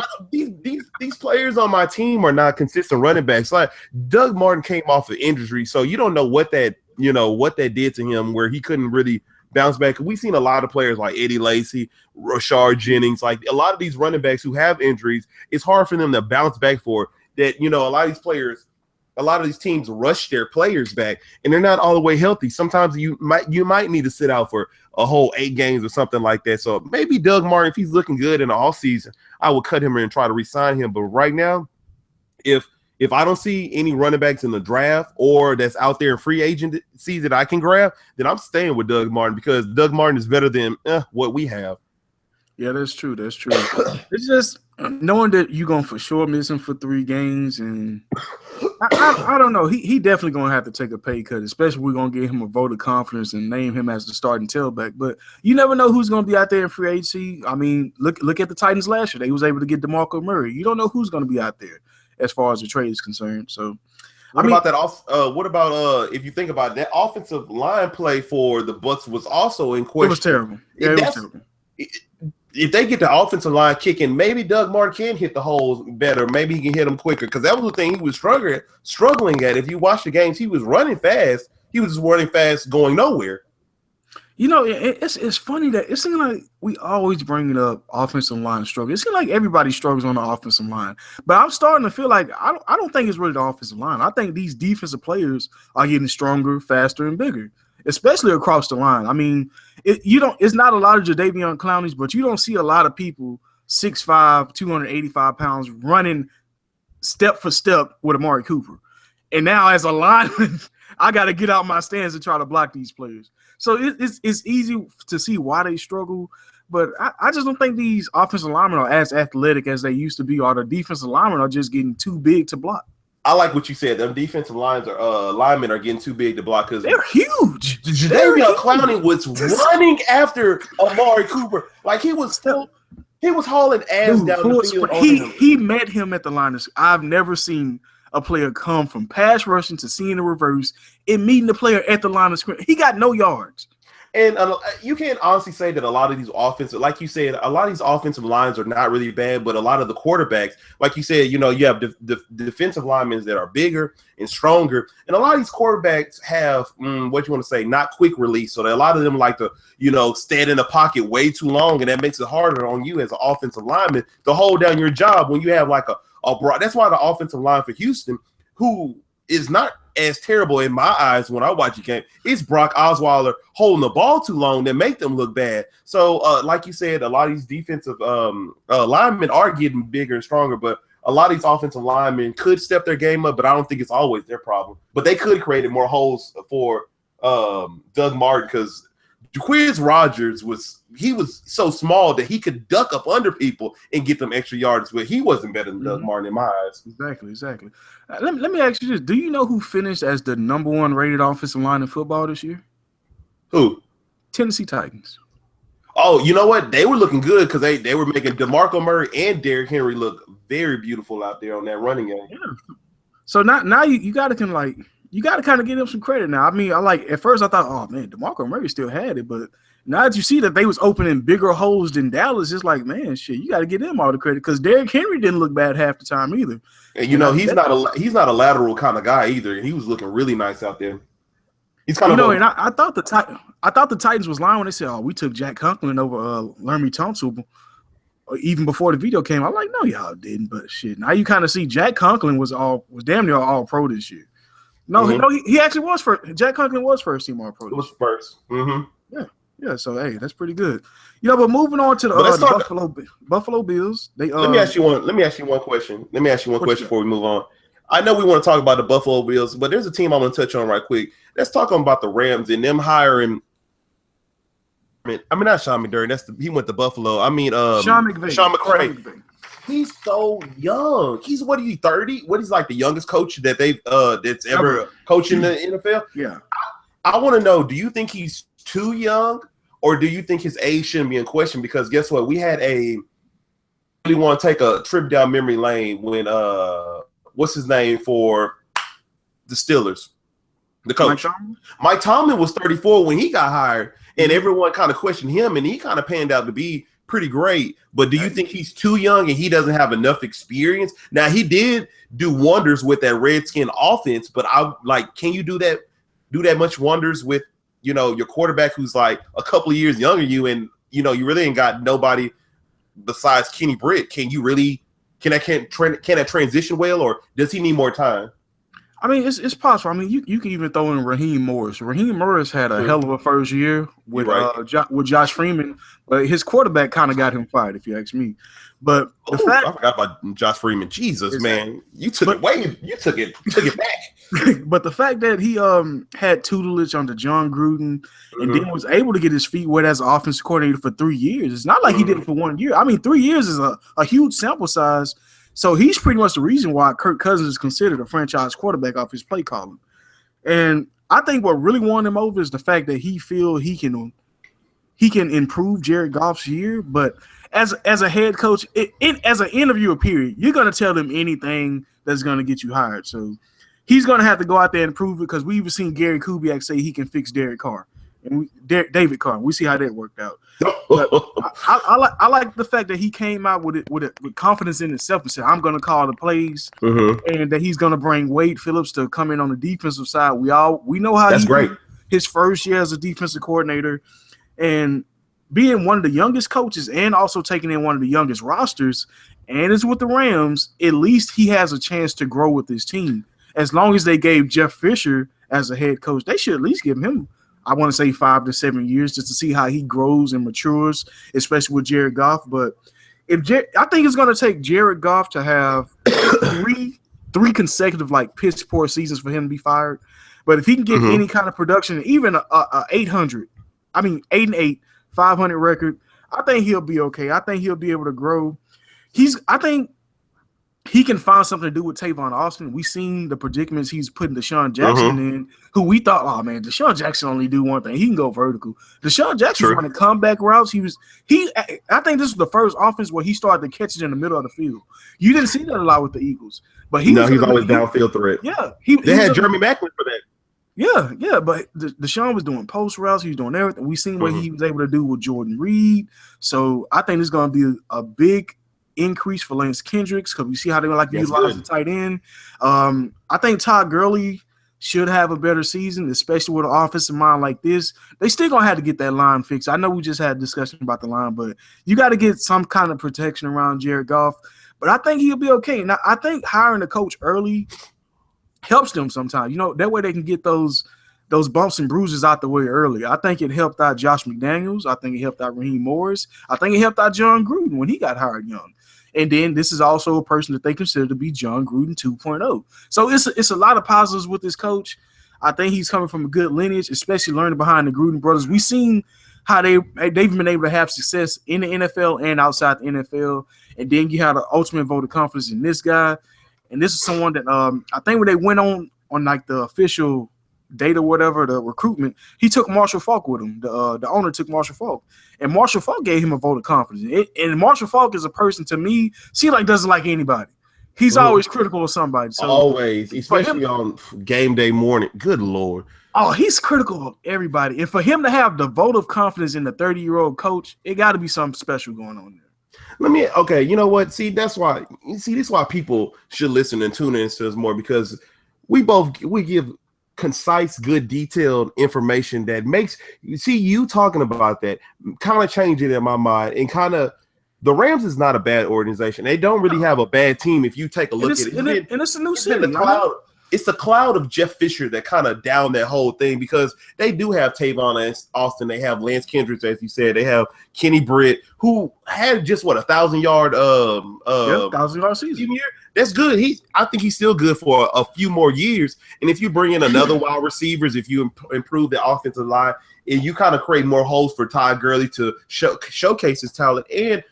these players on my team are not consistent running backs. Like Doug Martin came off of injury, so you don't know what that did to him, where he couldn't really bounce back. We've seen a lot of players like Eddie Lacy, Rashard Jennings, like a lot of these running backs who have injuries. It's hard for them to bounce back for that. A lot of these players. A lot of these teams rush their players back, and they're not all the way healthy. Sometimes you might need to sit out for a whole 8 games or something like that. So maybe Doug Martin, if he's looking good in the offseason, I would cut him and try to re-sign him. But right now, if I don't see any running backs in the draft or that's out there in free agency that I can grab, then I'm staying with Doug Martin because Doug Martin is better than what we have. Yeah, that's true. That's true. It's just knowing that you're going to for sure miss him for 3 games, and I don't know. He definitely going to have to take a pay cut, especially if we're going to give him a vote of confidence and name him as the starting tailback. But you never know who's going to be out there in free agency. I mean, look at the Titans last year. They was able to get DeMarco Murray. You don't know who's going to be out there as far as the trade is concerned. So, what about that? What about if you think about that offensive line play for the Bucs was also in question. It was terrible. Yeah, it was terrible. If they get the offensive line kicking, maybe Doug Martin can hit the holes better. Maybe he can hit them quicker because that was the thing he was struggling at. If you watch the games, he was running fast. He was just running fast, going nowhere. It's funny that it seems like we always bring it up, offensive line struggle. It seems like everybody struggles on the offensive line. But I'm starting to feel like I don't think it's really the offensive line. I think these defensive players are getting stronger, faster, and bigger, especially across the line. I mean, it's not a lot of Jadeveon Clowneys, but you don't see a lot of people 6'5", 285 pounds running step for step with Amari Cooper. And now as a lineman, I got to get out my stance and try to block these players. So it's easy to see why they struggle, but I just don't think these offensive linemen are as athletic as they used to be, or the defensive linemen are just getting too big to block. I like what you said. Them defensive linemen are getting too big to block because they're huge. Jadeveon Clowney was running after Amari Cooper like he was hauling ass down the field. He met him at the line. I've never seen a player come from pass rushing to seeing the reverse and meeting the player at the line of scrimmage. He got no yards. And you can't honestly say that a lot of these offensive, like you said, a lot of these offensive lines are not really bad, but a lot of the quarterbacks, like you said, you have the defensive linemen that are bigger and stronger. And a lot of these quarterbacks have, not quick release. So that a lot of them like to, stand in the pocket way too long. And that makes it harder on you as an offensive lineman to hold down your job when you have like a broad. That's why the offensive line for Houston, who is not as terrible in my eyes when I watch a game, it's Brock Osweiler holding the ball too long that make them look bad. So, like you said, a lot of these defensive linemen are getting bigger and stronger, but a lot of these offensive linemen could step their game up, but I don't think it's always their problem. But they could create more holes for Doug Martin because Jaquiz Rogers was so small that he could duck up under people and get them extra yards, but he wasn't better than Doug Martin in my eyes. Exactly. Let me ask you this. Do you know who finished as the number 1 rated offensive line in football this year? Who? Tennessee Titans. Oh, you know what? They were looking good because they were making DeMarco Murray and Derrick Henry look very beautiful out there on that running game. Yeah. So now you got to kind of give him some credit now. I mean, at first I thought, oh man, DeMarco Murray still had it, but now that you see that they was opening bigger holes than Dallas, it's like, man, shit, you got to give them all the credit because Derrick Henry didn't look bad half the time either. And he's not a lateral kind of guy either. He was looking really nice out there. He's kind of and I thought the Titans was lying when they said, oh, we took Jack Conklin over Laremy Tunsil even before the video came. I'm like, no, y'all didn't. But shit, now you kind of see Jack Conklin was damn near all pro this year. No, he actually was first. Jack Conklin was first team all pro. It was first. Mm-hmm. Yeah. So hey, that's pretty good. But moving on to the Buffalo Bills. Let me ask you one question. Before we move on. I know we want to talk about the Buffalo Bills, but there's a team I want to touch on right quick. Let's talk about the Rams and them hiring. I mean, not Sean McDermott. He went to Buffalo. I mean, Sean McVay. He's so young. He's 30? What is like the youngest coach that they've that's ever coached in the NFL? Yeah. I want to know, do you think he's too young or do you think his age shouldn't be in question? Because guess what? We really want to take a trip down memory lane when what's his name for the Steelers? The coach. Mike Tomlin was 34 when he got hired. and everyone kind of questioned him, and he kind of panned out to be pretty great. But do you think he's too young and he doesn't have enough experience? Now, he did do wonders with that Redskin offense, but can you do that much wonders with, your quarterback who's like a couple of years younger than you, and you really ain't got nobody besides Kenny Britt? Can that transition well, or does he need more time? I mean, it's possible. I mean, you can even throw in Raheem Morris. Raheem Morris had a hell of a first year with with Josh Freeman, but his quarterback kind of got him fired, if you ask me. But I forgot about Josh Freeman. Jesus, man, you took it back. But the fact that he had tutelage under John Gruden and then was able to get his feet wet as an offensive coordinator for 3 years, it's not like he did it for 1 year. I mean, 3 years is a huge sample size. So he's pretty much the reason why Kirk Cousins is considered a franchise quarterback off his play calling. And I think what really won him over is the fact that he feel he can improve Jared Goff's year. But as a head coach, as an interviewer, period, you're going to tell them anything that's going to get you hired. So he's going to have to go out there and prove it, because we've even seen Gary Kubiak say he can fix David Carr. David Carr. We see how that worked out. But I like the fact that he came out with confidence in himself and said, "I'm going to call the plays," and that he's going to bring Wade Phillips to come in on the defensive side. We know how that's great. His first year as a defensive coordinator, and being one of the youngest coaches, and also taking in one of the youngest rosters, and it's with the Rams. At least he has a chance to grow with his team. As long as they gave Jeff Fisher as a head coach, they should at least give him, I want to say, 5 to 7 years just to see how he grows and matures, especially with Jared Goff. But I think it's going to take Jared Goff to have three consecutive piss poor seasons for him to be fired. But if he can get any kind of production, even a 8-8, 500 record, I think he'll be okay. I think he'll be able to grow. I think he can find something to do with Tavon Austin. We've seen the predicaments he's putting Deshaun Jackson in, who we thought, oh man, Deshaun Jackson only do one thing. He can go vertical. Deshaun Jackson's running comeback routes. I think this was the first offense where he started to catch it in the middle of the field. You didn't see that a lot with the Eagles. But he's always downfield threat. Yeah. They had Jeremy Maclin for that. Yeah, but Deshaun was doing post routes. He was doing everything. We seen what he was able to do with Jordan Reed. So I think it's going to be a big increase for Lance Kendricks, because we see how they like to utilize the tight end. I think Todd Gurley should have a better season, especially with an offensive mind like this. They still gonna have to get that line fixed. I know we just had a discussion about the line, but you got to get some kind of protection around Jared Goff. But I think he'll be okay. Now, I think hiring a coach early helps them sometimes. That way they can get those bumps and bruises out the way early. I think it helped out Josh McDaniels. I think it helped out Raheem Morris. I think it helped out John Gruden when he got hired young. And then this is also a person that they consider to be John Gruden 2.0. So it's a lot of positives with this coach. I think he's coming from a good lineage, especially learning behind the Gruden brothers. We've seen how they've been able to have success in the NFL and outside the NFL. And then you have the ultimate vote of confidence in this guy. And this is someone that I think when they went on the official date or whatever, the recruitment, he took Marshall Faulk with him. The owner took Marshall Faulk, and Marshall Faulk gave him a vote of confidence. And Marshall Faulk is a person, to me, doesn't like anybody. He's always critical of somebody. So always, especially on game day morning. Good Lord. Oh, he's critical of everybody. And for him to have the vote of confidence in the 30-year-old coach, it got to be something special going on there. Okay, you know what? This is why people should listen and tune in to us more, because we give concise, good, detailed information that makes you talking about that kind of change it in my mind. And kind of, the Rams is not a bad organization. They don't really have a bad team if you take a look at it. And it's a new city. It's the cloud of Jeff Fisher that kind of downed that whole thing, because they do have Tavon Austin. They have Lance Kendricks, as you said. They have Kenny Britt, who had just 1,000-yard 1,000-yard season. Year. That's good. I think he's still good for a few more years. And if you bring in another wide receivers, if you improve the offensive line, and you kind of create more holes for Todd Gurley to showcase his talent. And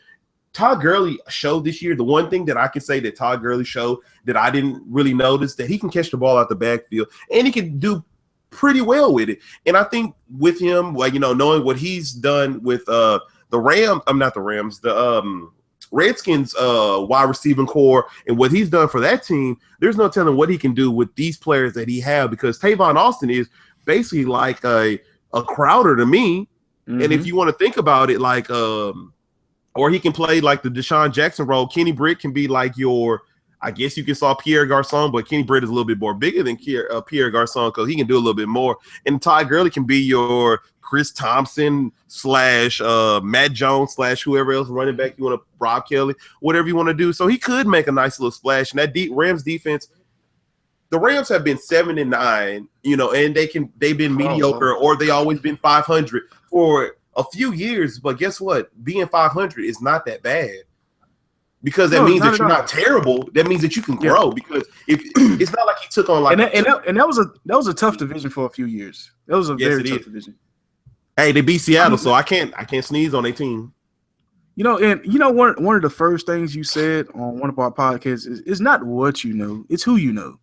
Todd Gurley showed this year, the one thing that I can say that Todd Gurley showed that I didn't really notice, that he can catch the ball out the backfield, and he can do pretty well with it. And I think with him, knowing what he's done with the Redskins wide receiving core and what he's done for that team, there's no telling what he can do with these players that he have, because Tavon Austin is basically like a Crowder to me, And if you want to think about it, like, or he can play like the Deshaun Jackson role. Kenny Britt can be like your, I guess you can saw Pierre Garçon, but Kenny Britt is a little bit more bigger than Pierre Garçon because he can do a little bit more. And Ty Gurley can be your Chris Thompson / Matt Jones / whoever else running back you want to, Rob Kelly, whatever you want to do. So he could make a nice little splash. And that Rams defense, the Rams have been 7-9, and they've been mediocre, or they always been 500 for a few years. But guess what? Being 500 is not that bad. Because that means that you're not terrible. That means that you can grow. Because if it's not like he took on like that was a tough division for a few years. That was a very tough division. Hey, they beat Seattle, so I can't sneeze on their team. One of the first things you said on one of our podcasts is not what you know, it's who you know.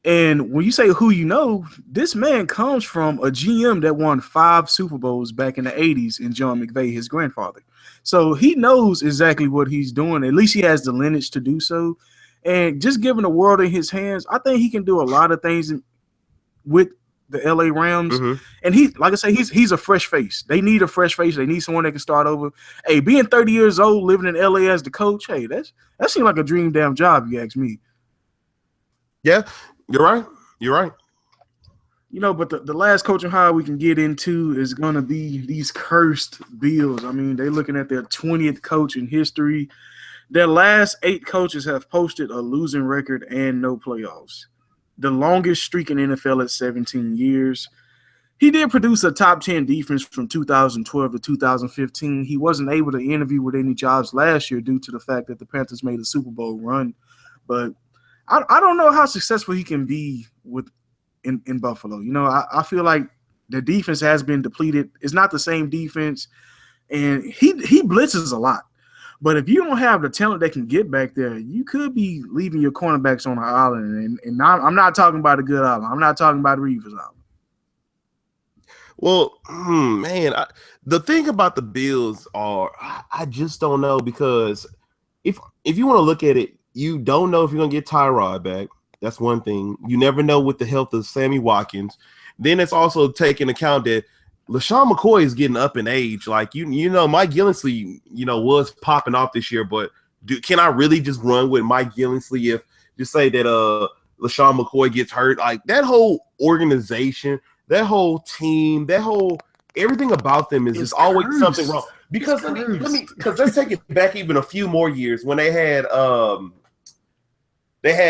And when you say who you know, this man comes from a GM that won 5 Super Bowls back in the 80s in John McVay, his grandfather. So he knows exactly what he's doing. At least he has the lineage to do so. And just given the world in his hands, I think he can do a lot of things with the LA Rams. And he, like I say, he's a fresh face. They need a fresh face. They need someone that can start over. Hey, being 30 years old, living in LA as the coach, hey, that seems like a dream damn job, you ask me. Yeah, you're right. You're right. But the last coaching hire we can get into is going to be these cursed Bills. I mean, they're looking at their 20th coach in history. Their last 8 coaches have posted a losing record and no playoffs. The longest streak in NFL at 17 years. He did produce a top 10 defense from 2012 to 2015. He wasn't able to interview with any jobs last year due to the fact that the Panthers made a Super Bowl run. But I don't know how successful he can be in Buffalo. I feel like the defense has been depleted. It's not the same defense, and he blitzes a lot. But if you don't have the talent that can get back there, you could be leaving your cornerbacks on an island. And I'm not talking about a good island. I'm not talking about Reeves Island. Well, man, the thing about the Bills I just don't know, because if you want to look at it, you don't know if you're going to get Tyrod back. That's one thing. You never know with the health of Sammy Watkins. Then it's also taking account that LaShawn McCoy is getting up in age. Like, Mike Gillislee, was popping off this year, but can I really just run with Mike Gillislee if just say that LaShawn McCoy gets hurt? Like, that whole organization, that whole team, everything about them is just always something wrong. Because let's take it back even a few more years when they had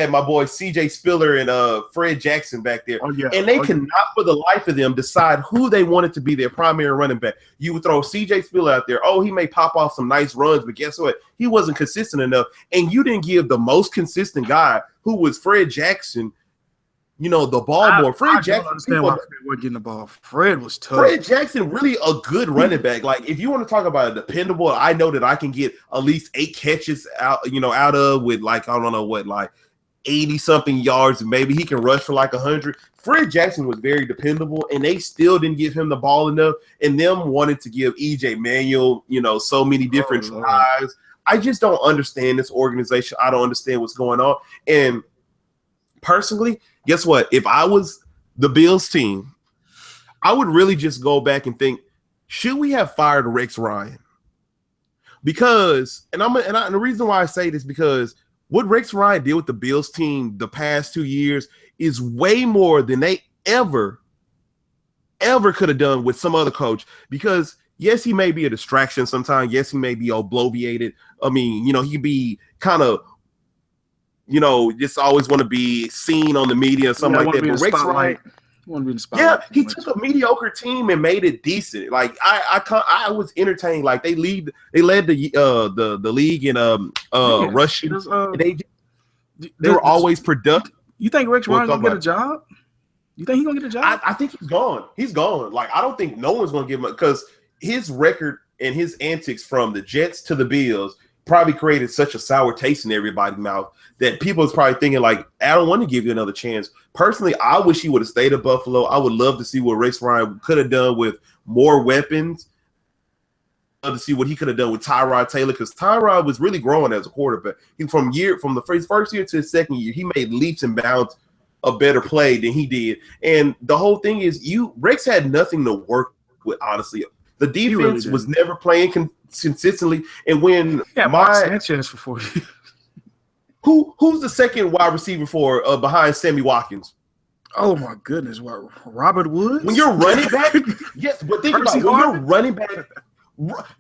my boy C.J. Spiller and Fred Jackson back there. And they could not for the life of them decide who they wanted to be their primary running back. You would throw C.J. Spiller out there. Oh, he may pop off some nice runs, but guess what? He wasn't consistent enough. And you didn't give the most consistent guy, who was Fred Jackson, the ball more. Fred Jackson. I don't understand why Fred wasn't getting the ball. Fred was tough. Fred Jackson, really a good running back. Like, if you want to talk about a dependable, I know that I can get at least 8 catches out of with, like, I don't know what, like 80-something yards. Maybe he can rush for like 100. Fred Jackson was very dependable, and they still didn't give him the ball enough. And them wanted to give EJ Manuel, so many different tries. I just don't understand this organization. I don't understand what's going on. And personally, guess what? If I was the Bills team, I would really just go back and think, should we have fired Rex Ryan? Because, and the reason why I say this, because what Rex Ryan did with the Bills team the past 2 years is way more than they ever could have done with some other coach. Because yes, he may be a distraction sometimes. Yes, he may be bloviated. I mean, he could be kind of, just always want to be seen on the media or something like that. But Rex Ryan, he took a mediocre team and made it decent. Like, I was entertained. Like, they led the league in rushing. They were always productive. You think Rex Ryan gonna get a job? You think he's gonna get a job? I think he's gone. He's gone. Like, I don't think no one's gonna give him, because his record and his antics from the Jets to the Bills probably created such a sour taste in everybody's mouth that people is probably thinking, like, I don't want to give you another chance. Personally, I wish he would have stayed at Buffalo. I would love to see what Rex Ryan could have done with more weapons. Love to see what he could have done with Tyrod Taylor, because Tyrod was really growing as a quarterback. From the first year to his second year, he made leaps and bounds a better play than he did. And the whole thing is, Rex had nothing to work honestly. The defense was never playing consistently. And when Mark Sanchez for 4 years. Who's the second wide receiver for behind Sammy Watkins? Oh my goodness, what, Robert Woods? When you're running back, yes, but think about when you're running back,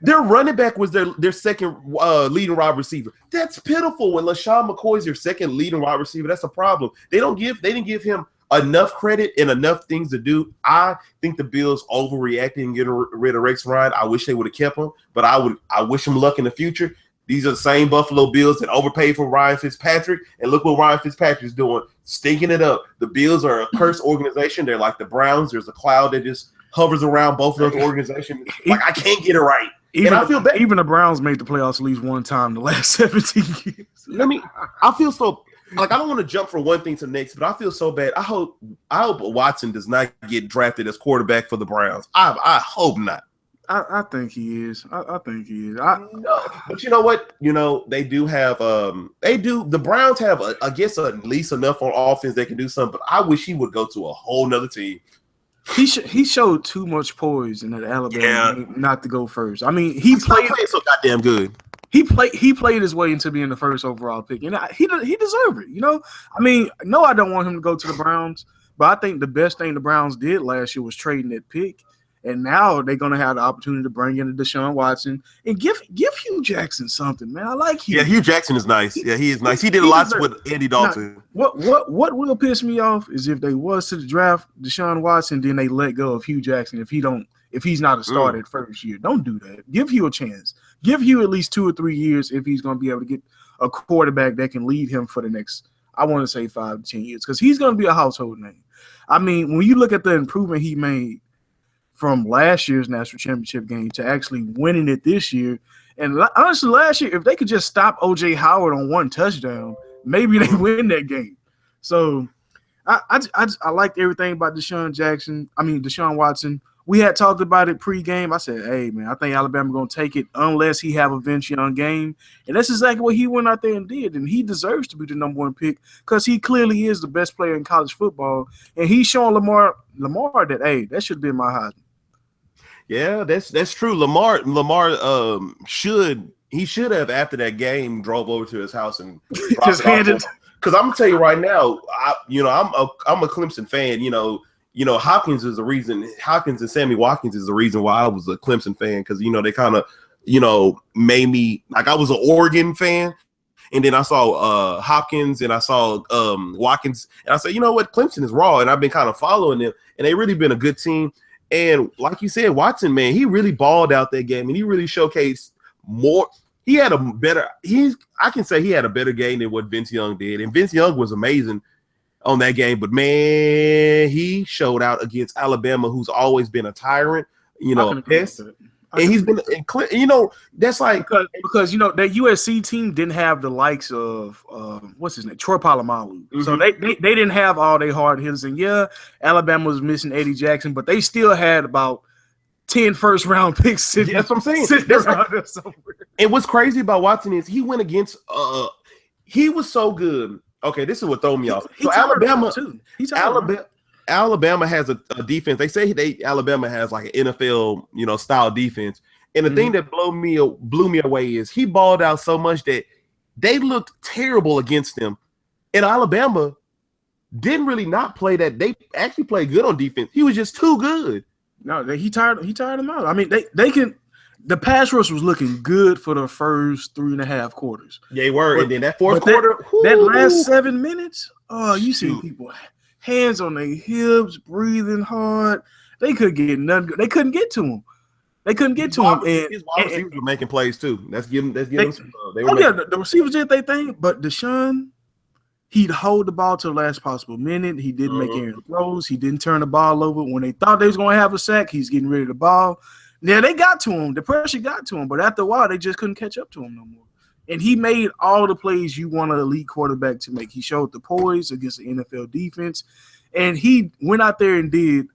their running back was their second leading wide receiver. That's pitiful. When LaShawn McCoy is your second leading wide receiver, that's a problem. They didn't give him enough credit and enough things to do. I think the Bills overreacted and getting rid of Rex Ryan. I wish they would have kept him, but I wish him luck in the future. These are the same Buffalo Bills that overpaid for Ryan Fitzpatrick, and look what Ryan Fitzpatrick is doing, stinking it up. The Bills are a cursed organization. They're like the Browns. There's a cloud that just hovers around both of those organizations. Like, I can't get it right. And I feel bad. Even the Browns made the playoffs at least one time in the last 17 years. I feel so like I don't want to jump from one thing to the next, but I feel so bad. I hope Watson does not get drafted as quarterback for the Browns. I hope not. I think he is. I think he is. But you know what? They do have the Browns have I guess at least enough on offense they can do something, but I wish he would go to a whole nother team. He showed too much poise in that Alabama game not to go first. I mean, he played so goddamn good. He played his way into being the first overall pick, and he deserved it. I mean, no, I don't want him to go to the Browns, but I think the best thing the Browns did last year was trading that pick. And now they're going to have the opportunity to bring in Deshaun Watson and give Hugh Jackson something, man. I like Hugh. Yeah, Hugh Jackson is nice. Yeah, he is nice. He did a lot with Andy Dalton. Now, what will piss me off is if they was to draft Deshaun Watson, then they let go of Hugh Jackson if he's not a starter at first year. Don't do that. Give Hugh a chance. Give Hugh at least 2 or 3 years if he's going to be able to get a quarterback that can lead him for the next, I want to say 5 to 10 years, because he's going to be a household name. I mean, when you look at the improvement he made from last year's national championship game to actually winning it this year. And honestly, last year, if they could just stop O.J. Howard on 1 touchdown, maybe they win that game. So I liked everything about Deshaun Watson. We had talked about it pregame. I said, hey, man, I think Alabama going to take it unless he have a Vince Young game. And that's exactly what he went out there and did. And he deserves to be the number 1 pick because he clearly is the best player in college football. And he's showing Lamar that, hey, that should have been my Heisman. Yeah, that's true. Lamar should have after that game drove over to his house and just handed. Because I'm gonna tell you right now, I'm a Clemson fan. Hopkins is the reason. Hopkins and Sammy Watkins is the reason why I was a Clemson fan because they kind of made me like I was an Oregon fan, and then I saw Hopkins and I saw Watkins, and I said, you know what, Clemson is raw, and I've been kind of following them, and they really been a good team. And like you said, Watson, man, he really balled out that game, and he really showcased more. He had I can say he had a better game than what Vince Young did, and Vince Young was amazing on that game. But man, he showed out against Alabama, who's always been a tyrant, a pest. And he's been, that's like because that USC team didn't have the likes of what's his name, Troy Polamalu. Mm-hmm. So they didn't have all their hard hitters. And yeah, Alabama was missing Eddie Jackson, but they still had about 10 first-round picks sitting. That's what I'm saying. Somewhere. And what's crazy about Watson is he went against he was so good. Okay, this is what threw me off. So Alabama has a defense. They say Alabama has like an NFL, style defense. And the thing that blew me away is he balled out so much that they looked terrible against them. And Alabama didn't really not play that. They actually played good on defense. He was just too good. No, he tired them out. I mean, they can. The pass rush was looking good for the first 3.5 quarters. Yeah, they were. And then that fourth quarter, that last 7 minutes, you see people hands on their hips, breathing hard. They couldn't get none. They couldn't get to him. They couldn't get to him. And his wide receivers were making plays too. That's giving them some love. The receivers did their thing, but Deshaun, he'd hold the ball to the last possible minute. He didn't make any throws. He didn't turn the ball over. When they thought they was going to have a sack, he's getting rid of the ball. Yeah, they got to him. The pressure got to him, but after a while, they just couldn't catch up to him no more. And he made all the plays you want an elite quarterback to make. He showed the poise against the NFL defense, and he went out there and did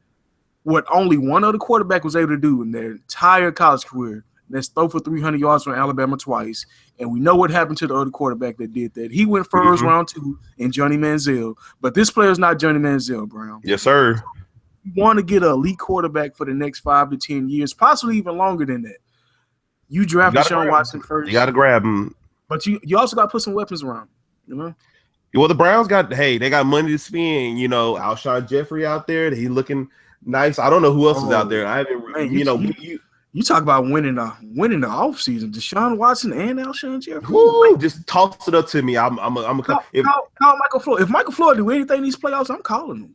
what only one other quarterback was able to do in their entire college career. That's throw for 300 yards from Alabama twice. And we know what happened to the other quarterback that did that. He went first round 2 in Johnny Manziel, but this player is not Johnny Manziel, Brown. Yes, sir. you want to get an elite quarterback for the next 5 to 10 years, possibly even longer than that, you draft Deshaun Watson first. You got to grab him. But you also got to put some weapons around, you know? Well, the Browns they got money to spend. You know, Alshon Jeffrey out there. He looking nice. I don't know who else is out there. I haven't, man, you talk about winning the offseason. Deshaun Watson and Alshon Jeffrey. Woo, just toss it up to me. I'm call Michael Floyd. If Michael Floyd do anything in these playoffs, I'm calling him.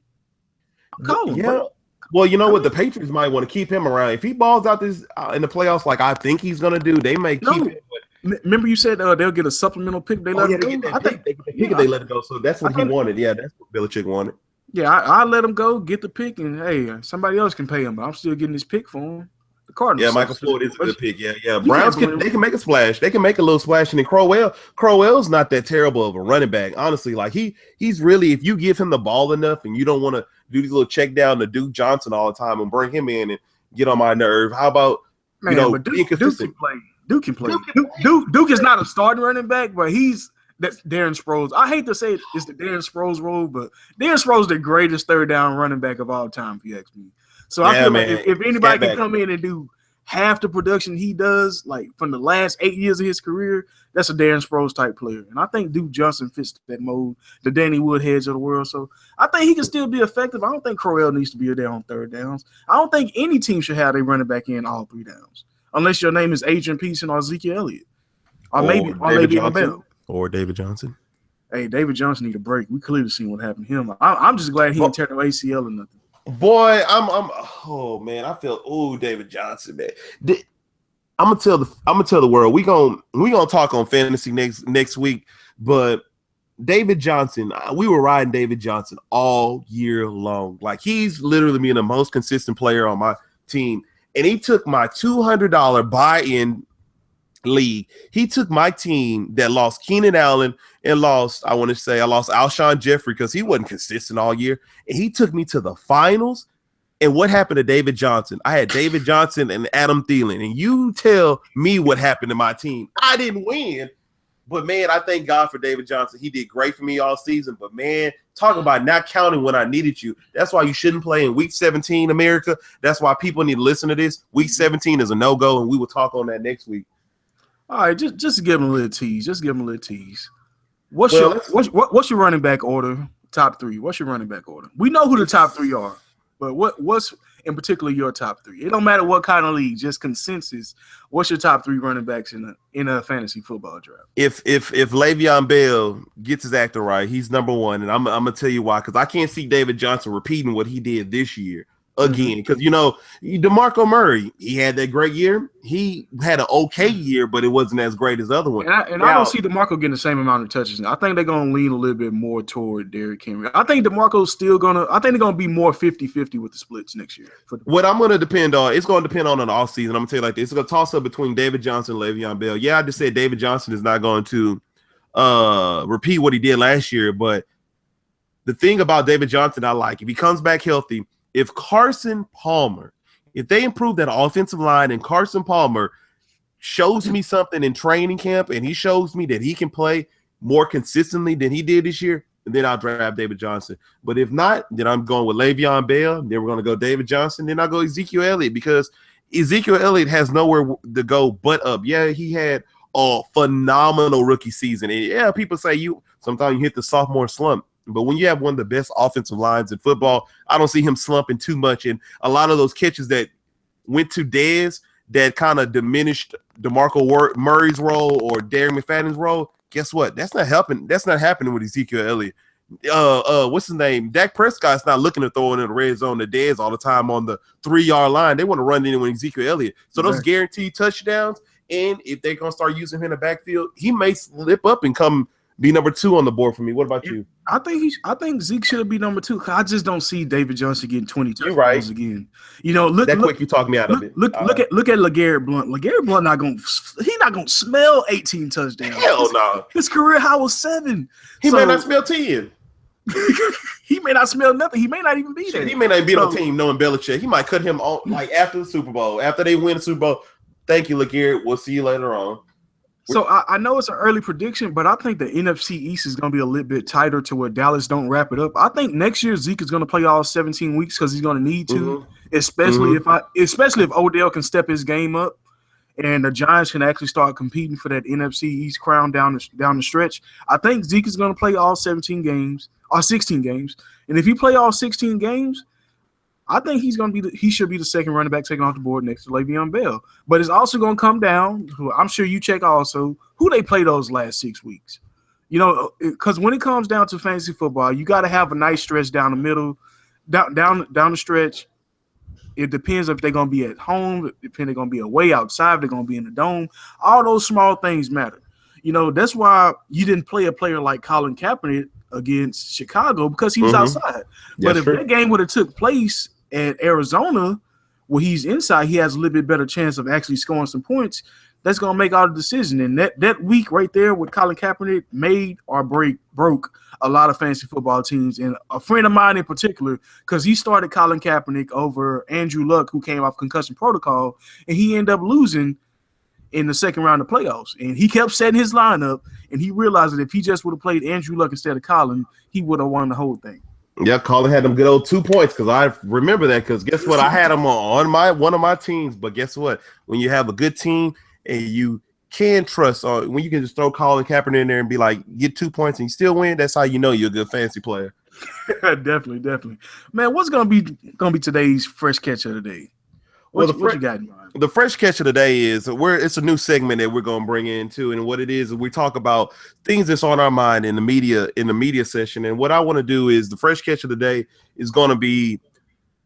Yeah. Bro. Well, you know what? The Patriots might want to keep him around. If he balls out this in the playoffs like I think he's gonna do, they may keep it. Remember you said they'll get a supplemental pick. They let him go. I think they let it go. So that's what he wanted. Yeah, that's what Belichick wanted. Yeah, I let him go, get the pick, and hey, somebody else can pay him. But I'm still getting this pick for him. The Cardinals. Yeah, Michael Floyd is a good pick. Yeah. Browns can make a splash. They can make a little splash. And then Crowell's not that terrible of a running back. Honestly, like he's really, if you give him the ball enough and you don't want to do these little check down to Duke Johnson all the time and bring him in and get on my nerve. How about being consistent? Duke can play. Duke is not a starting running back, but that's Darren Sproles. I hate to say it's the Darren Sproles role, but Darren Sproles is the greatest third down running back of all time, if you ask me. So I feel like if anybody can come in and do half the production he does, like from the last 8 years of his career, that's a Darren Sproles type player. And I think Duke Johnson fits that mold, the Danny Woodheads of the world. So I think he can still be effective. I don't think Crowell needs to be there on third downs. I don't think any team should have a running back in all 3 downs, unless your name is Adrian Peterson or Ezekiel Elliott. Or maybe Bell. Or David Johnson. Hey, David Johnson need a break. We clearly seen what happened to him. I'm just glad he didn't tear no ACL or nothing. Boy, I feel David Johnson, man. I'm gonna tell the world we gonna talk on fantasy next week, but David Johnson, we were riding David Johnson all year long. Like he's literally being the most consistent player on my team, and he took my $200 buy-in league. He took my team that lost Keenan Allen and I lost Alshon Jeffrey because he wasn't consistent all year, and he took me to the finals. And what happened to David Johnson? I had David Johnson and Adam Thielen, and you tell me what happened to my team. I didn't win, but man, I thank God for David Johnson. He did great for me all season, but man, talk about not counting when I needed you. That's why you shouldn't play in week 17, America. That's why people need to listen to this. Week 17 is a no-go, and we will talk on that next week. All right, just give him a little tease. What's your running back order? Top 3. What's your running back order? We know who the top 3 are, but what's in particular your top 3? It don't matter what kind of league, just consensus. What's your top 3 running backs in a fantasy football draft? If Le'Veon Bell gets his actor right, he's number 1, and I'm gonna tell you why. Because I can't see David Johnson repeating what he did this year again, because DeMarco Murray, he had that great year. He had an okay year, but it wasn't as great as other ones. And I don't see DeMarco getting the same amount of touches. I think they're gonna lean a little bit more toward Derrick Henry. I think DeMarco's still they're gonna be more 50-50 with the splits next year. What I'm gonna depend on, it's gonna depend on an off season. I'm gonna tell you like this: it's gonna toss up between David Johnson and Le'Veon Bell. Yeah, I just said David Johnson is not going to repeat what he did last year, but the thing about David Johnson, I like if he comes back healthy. If Carson Palmer, if they improve that offensive line and Carson Palmer shows me something in training camp and he shows me that he can play more consistently than he did this year, then I'll draft David Johnson. But if not, then I'm going with Le'Veon Bell. Then we're going to go David Johnson. Then I'll go Ezekiel Elliott because Ezekiel Elliott has nowhere to go but up. Yeah, he had a phenomenal rookie season. And yeah, people say sometimes you hit the sophomore slump. But when you have one of the best offensive lines in football, I don't see him slumping too much. And a lot of those catches that went to Dez that kind of diminished DeMarco Murray's role or Darren McFadden's role, guess what? That's not helping. That's not happening with Ezekiel Elliott. What's his name? Dak Prescott's not looking to throw it in the red zone to Dez all the time on the 3-yard line. They want to run in with Ezekiel Elliott. So those guaranteed touchdowns, and if they're going to start using him in the backfield, he may slip up and be number 2 on the board for me. What about you? I think Zeke should be number 2. I just don't see David Johnson getting 20 touchdowns again. Look quick you talk me out of it. Look at LeGarrette Blount. LeGarrette Blount he's not gonna smell 18 touchdowns. Hell no. His career high was 7. He may not smell 10. He may not smell nothing. He may not even be there. He may not be on the team knowing Belichick. He might cut him on like after the Super Bowl. After they win the Super Bowl. Thank you, LeGarrette. We'll see you later on. So I know it's an early prediction, but I think the NFC East is going to be a little bit tighter to where Dallas don't wrap it up. I think next year Zeke is going to play all 17 weeks because he's going to need to, especially if Odell can step his game up and the Giants can actually start competing for that NFC East crown down the stretch. I think Zeke is going to play all 17 games or 16 games, and if he play all 16 games, I think he should be the second running back taken off the board next to Le'Veon Bell. But it's also going to come down, I'm sure you check also, who they play those last 6 weeks. You know, because when it comes down to fantasy football, you got to have a nice stretch down the middle, down the stretch. It depends if they're going to be at home, if they're going to be away outside, if they're going to be in the dome. All those small things matter. You know, that's why you didn't play a player like Colin Kaepernick against Chicago because he was outside. But if that game would have took place at Arizona, where he's inside, he has a little bit better chance of actually scoring some points. That's going to make all the decision. And that week right there with Colin Kaepernick made or broke a lot of fantasy football teams. And a friend of mine in particular, because he started Colin Kaepernick over Andrew Luck, who came off concussion protocol, and he ended up losing in the second round of playoffs. And he kept setting his lineup, and he realized that if he just would have played Andrew Luck instead of Colin, he would have won the whole thing. Yeah, Colin had them good old 2 points because I remember that. Because guess what, I had him on one of my teams. But guess what? When you have a good team and you can trust, when you can just throw Colin Kaepernick in there and be like, get 2 points and you still win, that's how you know you're a good fantasy player. Definitely, man. What's gonna be today's fresh catch of the day? What you got in mind? The fresh catch of the day is it's a new segment that we're going to bring into, and what it is we talk about things that's on our mind in the media session. And what I want to do is the fresh catch of the day is going to be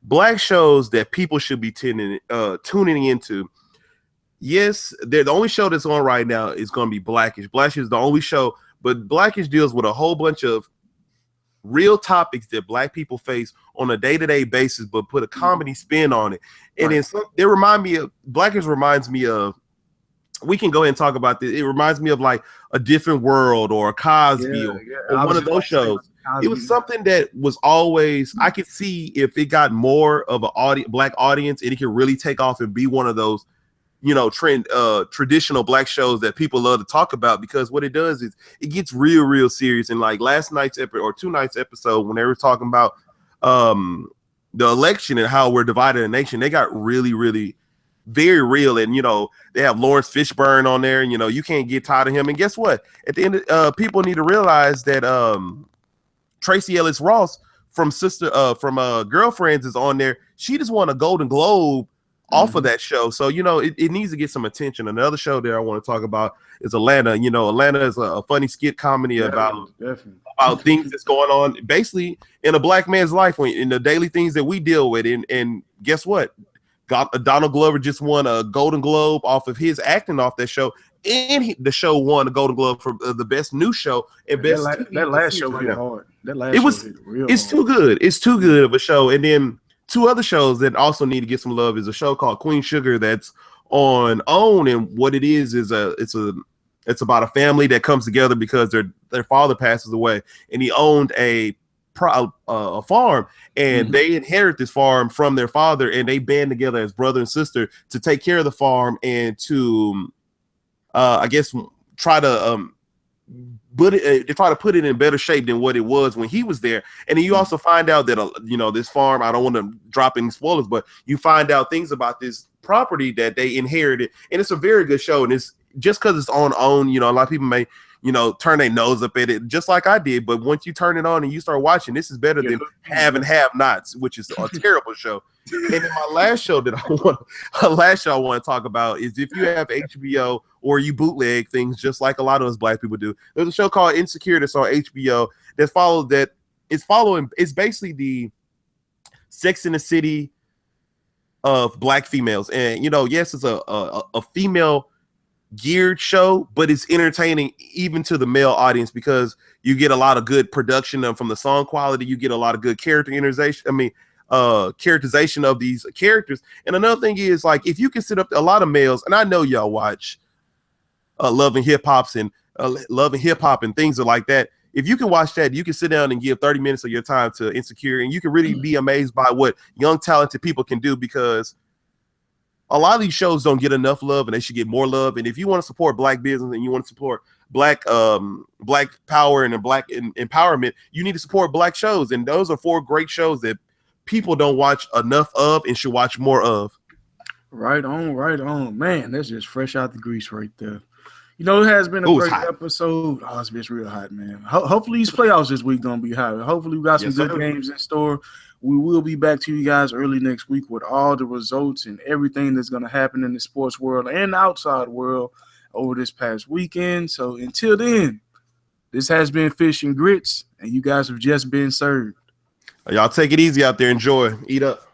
black shows that people should be tuning into. Yes, they're the only show that's on right now is going to be Blackish. Blackish is the only show, but Blackish deals with a whole bunch of real topics that black people face on a day-to-day basis, but put a comedy spin on it. And then they remind me of Blackish reminds me of, we can go ahead and talk about this. It reminds me of like A Different World or Cosby or one of those shows. It was something that was always, I could see if it got more of a black audience and it could really take off and be one of those, you know, traditional black shows that people love to talk about, because what it does is it gets real serious. And like last night's or 2 nights episode, when they were talking about the election and how we're divided a nation, they got really very real. And, you know, they have Lawrence Fishburne on there, and, you know, you can't get tired of him. And guess what? At the end, people need to realize that Tracy Ellis Ross from Girlfriends is on there. She just won a Golden Globe off of that show. So, you know, it needs to get some attention. Another show there I want to talk about is Atlanta. You know, Atlanta is a funny skit comedy about things that's going on basically in a black man's life, in the daily things that we deal with. And guess what? Donald Glover just won a Golden Globe off of his acting off that show. And the show won a Golden Globe for the best new show and best. That last show hit hard. It's too good. It's too good of a show. And then 2 other shows that also need to get some love is a show called Queen Sugar that's on OWN, and what it is it's about a family that comes together because their father passes away, and he owned a farm, and they inherit this farm from their father, and they band together as brother and sister to take care of the farm and to I guess try to they try to put it in better shape than what it was when he was there. And then you also find out that, you know, this farm, I don't want to drop any spoilers, but you find out things about this property that they inherited. And it's a very good show. And it's just because it's on OWN, you know, a lot of people may, you know, turn their nose up at it just like I did. But once you turn it on and you start watching, this is better than Have and Have Nots, which is a terrible show. And then my last show I want to talk about is if you have HBO or you bootleg things just like a lot of us black people do. There's a show called Insecure that's on HBO it's basically the Sex in the City of black females. And, you know, yes, it's a female geared show, but it's entertaining even to the male audience because you get a lot of good production from the song quality. You get a lot of good characterization of these characters. And another thing is, like, if you can sit up a lot of males, and I know y'all watch Love and Hip Hop and things like that. If you can watch that, you can sit down and give 30 minutes of your time to Insecure, and you can really be amazed by what young talented people can do, because a lot of these shows don't get enough love, and they should get more love. And if you want to support black business and you want to support black power and black empowerment, you need to support black shows. And those are 4 great shows that people don't watch enough of and should watch more of. Right on. Man, that's just fresh out the grease right there. You know, it has been a great episode. Oh, it's been real hot, man. Hopefully these playoffs this week gonna be hot. Hopefully we got some good games in store. We will be back to you guys early next week with all the results and everything that's gonna happen in the sports world and the outside world over this past weekend. So until then, this has been Fish and Grits, and you guys have just been served. Y'all take it easy out there. Enjoy. Eat up.